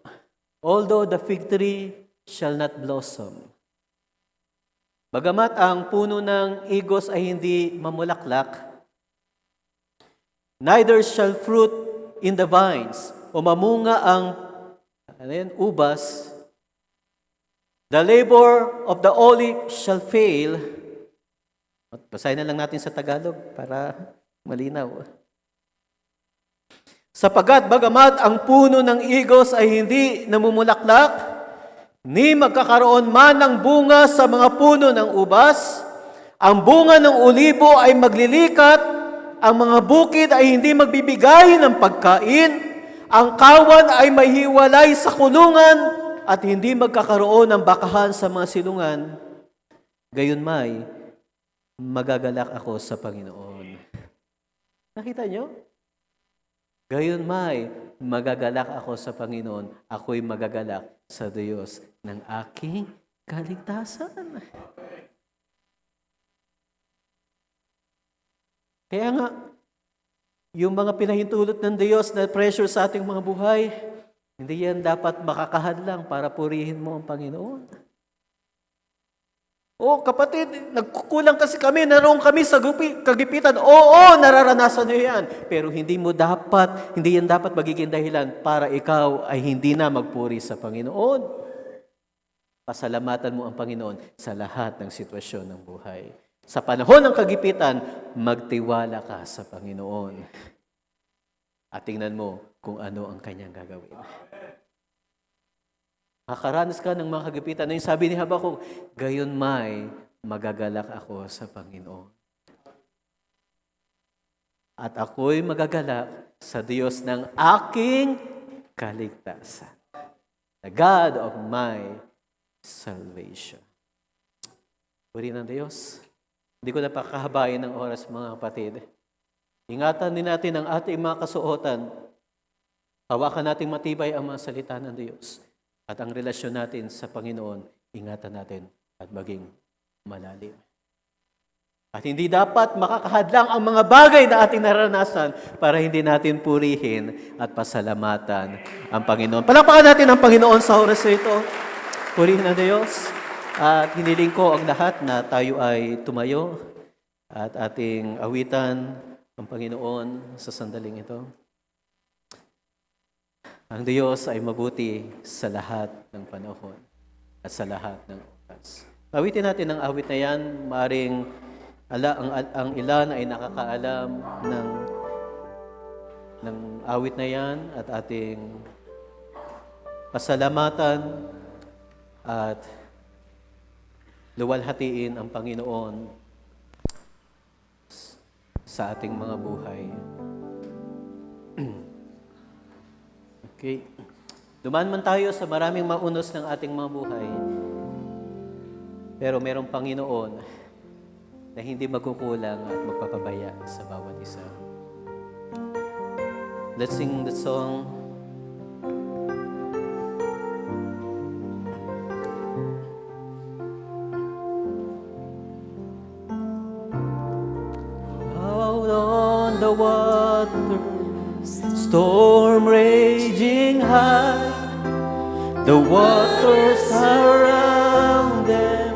Although the fig tree shall not blossom. Bagamat ang puno ng igos ay hindi mamulaklak, neither shall fruit in the vines, o mamunga ang ubas, the labor of the olive shall fail. Basahin na lang natin sa Tagalog para malinaw. Sapagat bagamat ang puno ng igos ay hindi namumulaklak, ni magkakaroon man ng bunga sa mga puno ng ubas, ang bunga ng olibo ay maglilikat, ang mga bukid ay hindi magbibigay ng pagkain, Ang kawan ay mahiwalay sa kulungan at hindi magkakaroon ng bakahan sa mga silungan. Gayunmay, magagalak ako sa Panginoon. Nakita nyo? Gayunmay, magagalak ako sa Panginoon. Ako'y magagalak sa Diyos ng aking kaligtasan. Kaya nga, yung mga pinahintulot ng Diyos na pressure sa ating mga buhay, hindi yan dapat makakahadlang para purihin mo ang Panginoon. Oh, kapatid, nagkukulang kasi kami, naroon kami sa kagipitan. Oo, nararanasan niyo yan. Pero hindi yan dapat magiging dahilan para ikaw ay hindi na magpuri sa Panginoon. Pasalamatan mo ang Panginoon sa lahat ng sitwasyon ng buhay. Sa panahon ng kagipitan, magtiwala ka sa Panginoon. At tingnan mo kung ano ang kanyang gagawin. Makaranas ka ng mga kagipitan. Na yung sabi ni Habakuk, gayunmay, magagalak ako sa Panginoon. At ako'y magagalak sa Diyos ng aking kaligtasan. The God of my salvation. Puri ng Diyos. Hindi ko napakahabain ng oras, mga kapatid. Ingatan din natin ang ating mga kasuotan. Hawakan natin matibay ang mga salita ng Diyos. At ang relasyon natin sa Panginoon, ingatan natin at maging malalim. At hindi dapat makakahadlang ang mga bagay na ating naranasan para hindi natin purihin at pasalamatan ang Panginoon. Palakpakan natin ang Panginoon sa oras na ito. Purihin ang Diyos. At hiniling ko ang lahat na tayo ay tumayo at ating awitan ang Panginoon sa sandaling ito. Ang Diyos ay mabuti sa lahat ng panahon at sa lahat ng oras. Awitin natin ang awit na yan. Maaring ang ilan ay nakakaalam ng awit na yan at ating pasalamatan at luwalhatiin ang Panginoon sa ating mga buhay. Okay. Dumaan man tayo sa maraming maunos ng ating mga buhay, pero merong Panginoon na hindi magkukulang at magpapabaya sa bawat isa. Let's sing the song. Out on the water, storm raging high, the waters around them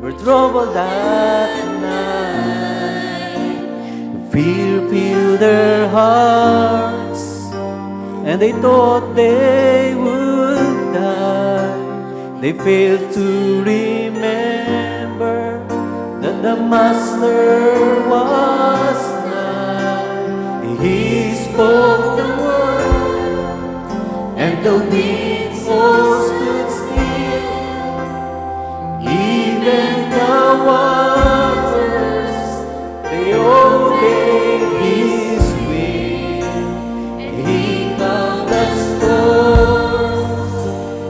were troubled that night. Fear filled their hearts, and they thought they would die. They failed to remember that the Master was nigh. He spoke the word, and the winds all stood still. Even the waters, they obeyed His will. And He calmed the storm,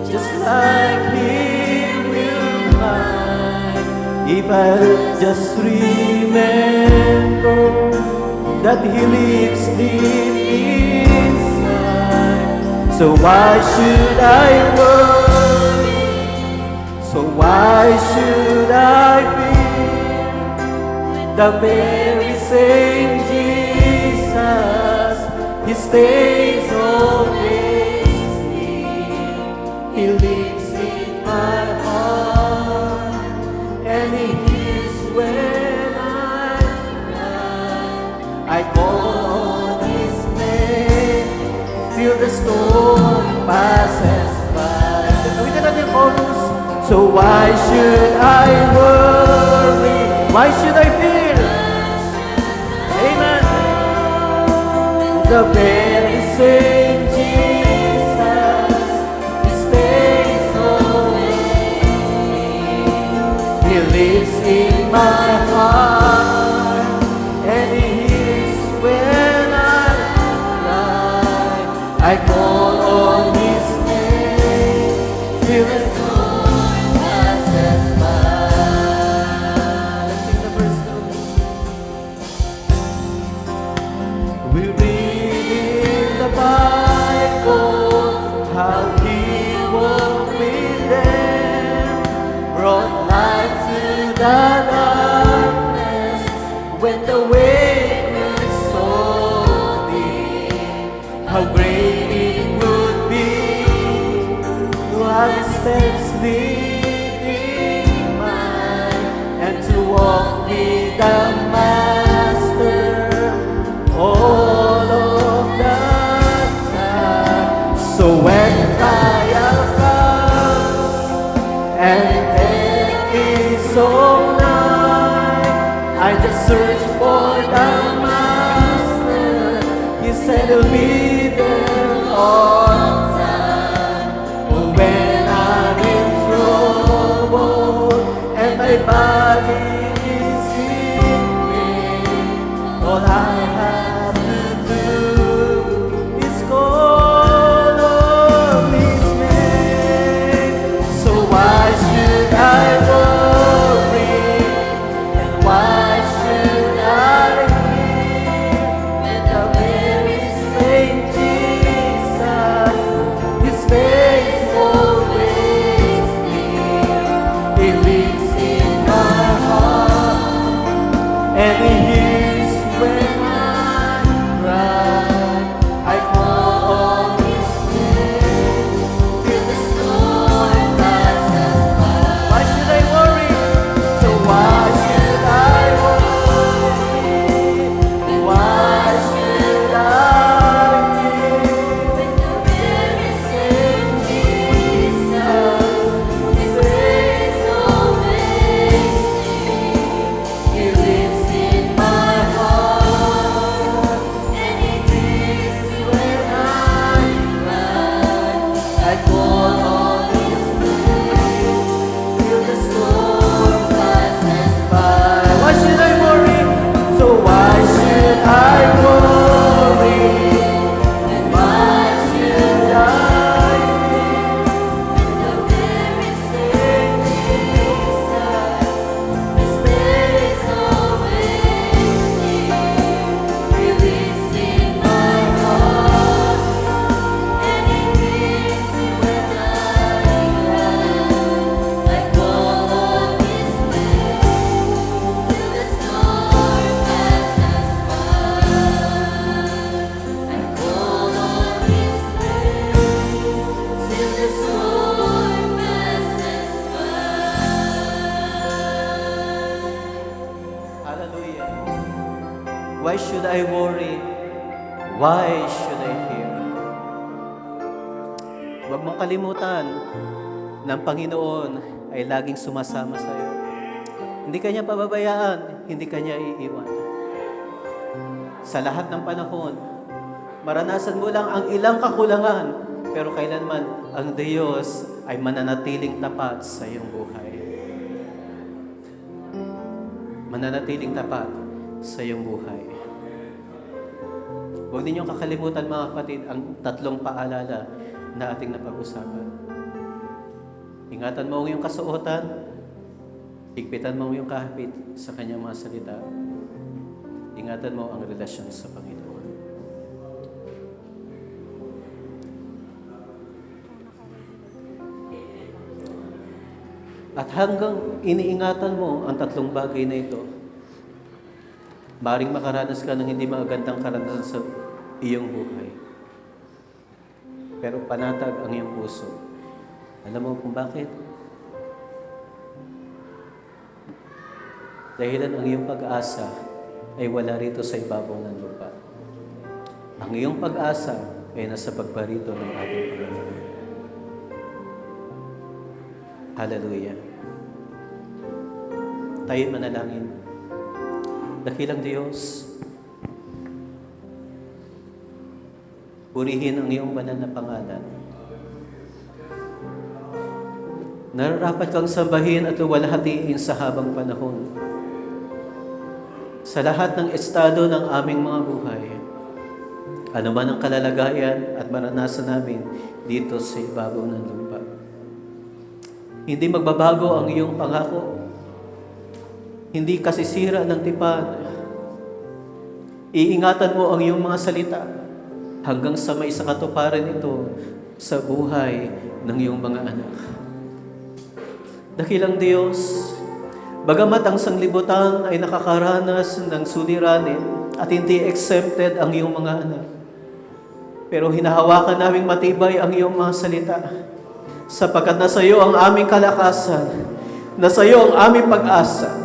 just like He will mine. If I just remember that He lives deep inside. So why should I worry? So why should I fear? The very same Jesus, He stays always near. He lives in my heart, and He hears when I cry. I call His name till the storm passes by. Gawin natin yung chorus. So why should I worry? Why should I fear? Amen. The very same Jesus, He stays always near. He lives in my heart, and He hears when I cry. I when the way was so deep, how great it would be to have His steps leading mine, and to walk with the Master all of the time. So when trial comes and death is so nigh, I just search for the Master. He said He'll be there all time. Oh, when I'm in trouble and my body is in pain, all I have to do is call on His name. So why should I worry? And why should I fear? When the very same Jesus, His face always near. He lives in my heart, and He hears when I cry. I call on His name till the storm passes by. Why should I worry? So why should I worry? Why should I fear? When the very same Jesus, His face always near. He lives in my heart, and He hears when I cry. I call on His name till the storm passes by. Why should I worry? So why should I worry? And why should I fear? The very same Jesus, His face always near. He lives in my heart, and He hears when I cry. I call on His name till the storm passes by. I call on His name till the storm passes by. Hallelujah. Why should I worry? Why should I fear? Huwag mong kalimutan na ang Panginoon ay laging sumasama sa iyo. Hindi Kanya pababayaan, hindi Kanya iiwan. Sa lahat ng panahon, maranasan mo lang ang ilang kakulangan, pero kailanman ang Diyos ay mananatiling tapat sa iyong buhay. Mananatiling tapat sa iyong buhay. Huwag ninyong kakalimutan mga kapatid ang tatlong paalala na ating napag-usapan. Ingatan mo ang iyong kasuotan, higpitan mo ang iyong kahapit sa Kanyang mga salita, ingatan mo ang relasyon sa Panginoon. At hanggang iniingatan mo ang tatlong bagay na ito, maring makaranas ka ng hindi magandang karanasan sa iyong buhay. Pero panatag ang iyong puso. Alam mo kung bakit? Dahilan ang iyong pag-asa ay wala rito sa ibabaw ng lupa. Ang iyong pag-asa ay nasa pagbarito ng ating Panginoon. Hallelujah. Tayo'y manalangin. Dakilang Diyos, purihin ang iyong banal na pangalan. Nararapat kang sambahin at luwalhatiin sa habang panahon. Sa lahat ng estado ng aming mga buhay, ano man ang kalalagayan at maranasan namin dito sa ibabaw ng lupa. Hindi magbabago ang iyong pangako. Hindi kasisira ng tipan. Iingatan mo ang iyong mga salita hanggang sa may sakatuparan ito sa buhay ng iyong mga anak. Dakilang Diyos, Bagamat ang sanglibutan ay nakakaranas ng suliranin at hindi exempted ang iyong mga anak, pero hinahawakan naming matibay ang iyong mga salita, sapagkat nasa iyo ang aming kalakasan, nasa iyo ang aming pag-asa.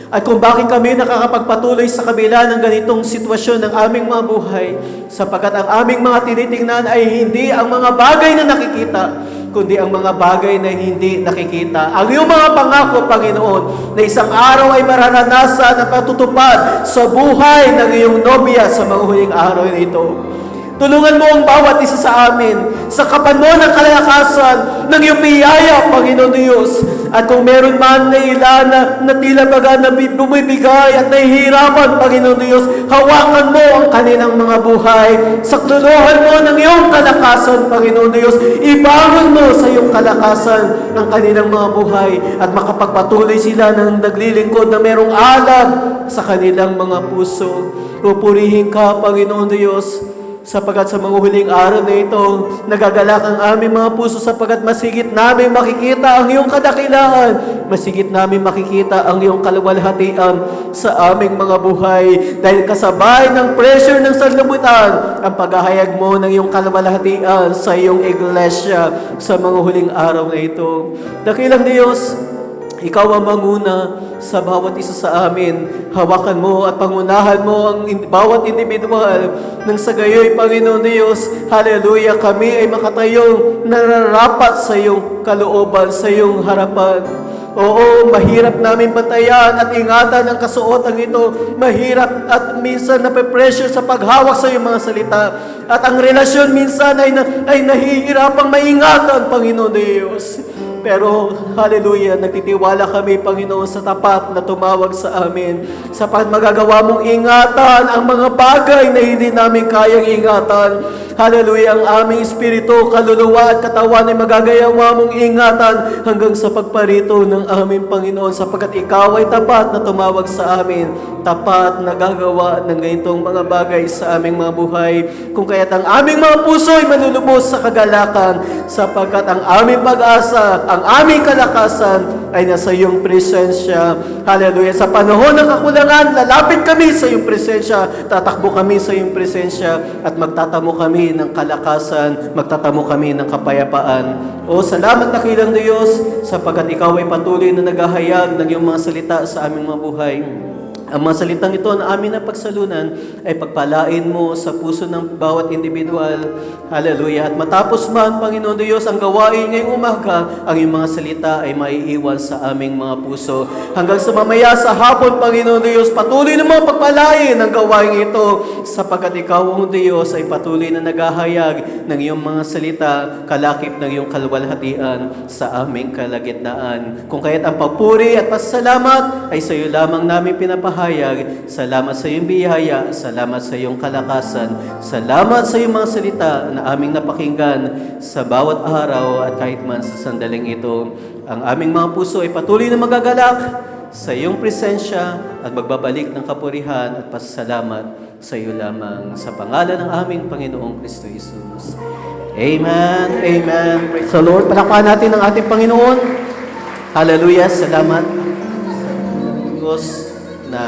At kung bakit kami nakakapagpatuloy sa kabila ng ganitong sitwasyon ng aming mga buhay, sapagkat ang aming mga tinitingnan ay hindi ang mga bagay na nakikita, kundi ang mga bagay na hindi nakikita. Ang iyong mga pangako, Panginoon, na isang araw ay mararanasan at patutupad sa buhay ng iyong nobya sa mga huling araw na ito. Tulungan mo ang bawat isa sa amin sa kapanon ng kalakasan ng iyong biyaya, Panginoon Diyos. At kung meron man na ilan na tila baga na bumibigay at nahihirapan, Panginoon Diyos, hawakan mo ang kanilang mga buhay. Sakluluhan mo ng iyong kalakasan, Panginoon Diyos. Ibangon mo sa iyong kalakasan ang kanilang mga buhay at makapagpatuloy sila ng naglilingkod na merong alam sa kanilang mga puso. Pupurihin ka, Panginoon Diyos, sapagkat sa mga huling araw na ito, nagagalak ang aming mga puso sapagkat masigit namin makikita ang iyong kadakilaan. Masigit namin makikita ang iyong kaluwalhatian sa aming mga buhay. Dahil kasabay ng pressure ng sanlibutan, ang paghahayag mo ng iyong kaluwalhatian sa iyong iglesia sa mga huling araw na ito. Dakilang Diyos, ikaw ang manguna sa bawat isa sa amin. Hawakan mo at pangunahan mo ang bawat individual. Nang sa gayoy, Panginoon Diyos, hallelujah, kami ay makatayong nararapat sa iyong kalooban, sa iyong harapan. Oo, mahirap namin bantayan at ingatan ang kasuotan ito. Mahirap at minsan nape-pressure sa paghawak sa iyong mga salita. At ang relasyon minsan ay nahihirapang maingatan, Panginoon Diyos. Pero, hallelujah, nagtitiwala kami, Panginoon, sa tapat na tumawag sa amin. Sapat magagawa mong ingatan ang mga bagay na hindi namin kayang ingatan. Hallelujah, ang aming espiritu, kaluluwa at katawan ay magagawa mong ingatan hanggang sa pagparito ng aming Panginoon, sapagkat ikaw ay tapat na tumawag sa amin. Tapat na gagawa ng ganitong mga bagay sa aming mga buhay. Kung kaya't ang aming mga puso ay manlulubos sa kagalakan, sapagkat ang aming pag-asa, ang aming kalakasan ay nasa iyong presensya. Hallelujah. Sa panahon ng kakulangan, lalapit kami sa iyong presensya, tatakbo kami sa iyong presensya, at magtatamo kami ng kalakasan, magtatamo kami ng kapayapaan. O salamat dakilang Diyos, sapagkat ikaw ay patuloy na naghahayag ng iyong mga salita sa aming mga buhay. Ang mga salitang ito na amin na pagsalunan ay pagpalain mo sa puso ng bawat individual. Hallelujah. At matapos man, Panginoon Diyos, ang gawain ngayong umaga, ang iyong mga salita ay maiiwan sa aming mga puso. Hanggang sa mamaya sa hapon, Panginoon Diyos, patuloy na mga pagpalain ang gawain ito, sapagkat ikaw, ang Diyos, ay patuloy na naghahayag ng iyong mga salita, kalakip ng iyong kaluwalhatian sa aming kalagitnaan. Kung kaya't ang papuri at pasalamat ay sa iyo lamang namin pinapahayag. Salamat sa iyong biyaya, salamat sa iyong kalakasan, salamat sa iyong mga salita na aming napakinggan sa bawat araw at kahit man sa sandaling ito. Ang aming mga puso ay patuloy na magagalak sa iyong presensya at magbabalik ng kapurihan at pasasalamat sa iyo lamang sa pangalan ng aming Panginoong Kristo Jesus. Amen. Amen. Praise the Lord. Palakpakan natin ang ating Panginoon. Hallelujah. Salamat. Diyos na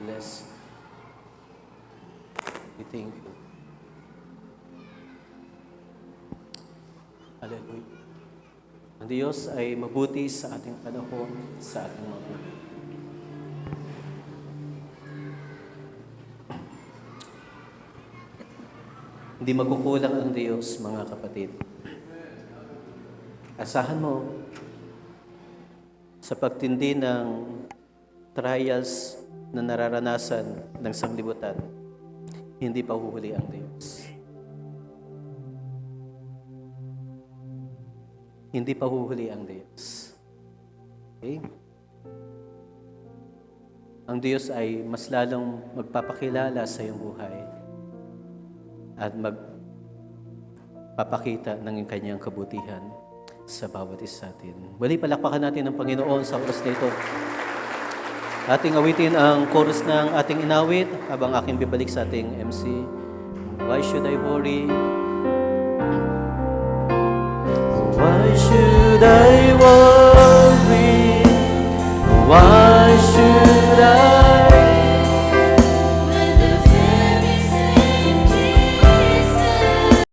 bless. We thank you. Hallelujah. Ang Diyos ay mabuti sa ating panahon, sa ating mga buhay. Hindi magkukulang ang Diyos, mga kapatid. Asahan mo sa pagtindi ng trials na nararanasan ng sanglibutan, hindi pa huhuli ang Diyos. hindi pa huhuli ang Diyos. Okay? Ang Diyos ay mas lalong magpapakilala sa iyong buhay at magpapakita ng kanyang kabutihan sa bawat isa natin. Muli, palakpakan natin ang Panginoon sa oras na ito. Ating awitin ang chorus ng ating inawit habang aking bibalik sa ating MC. Why should I worry?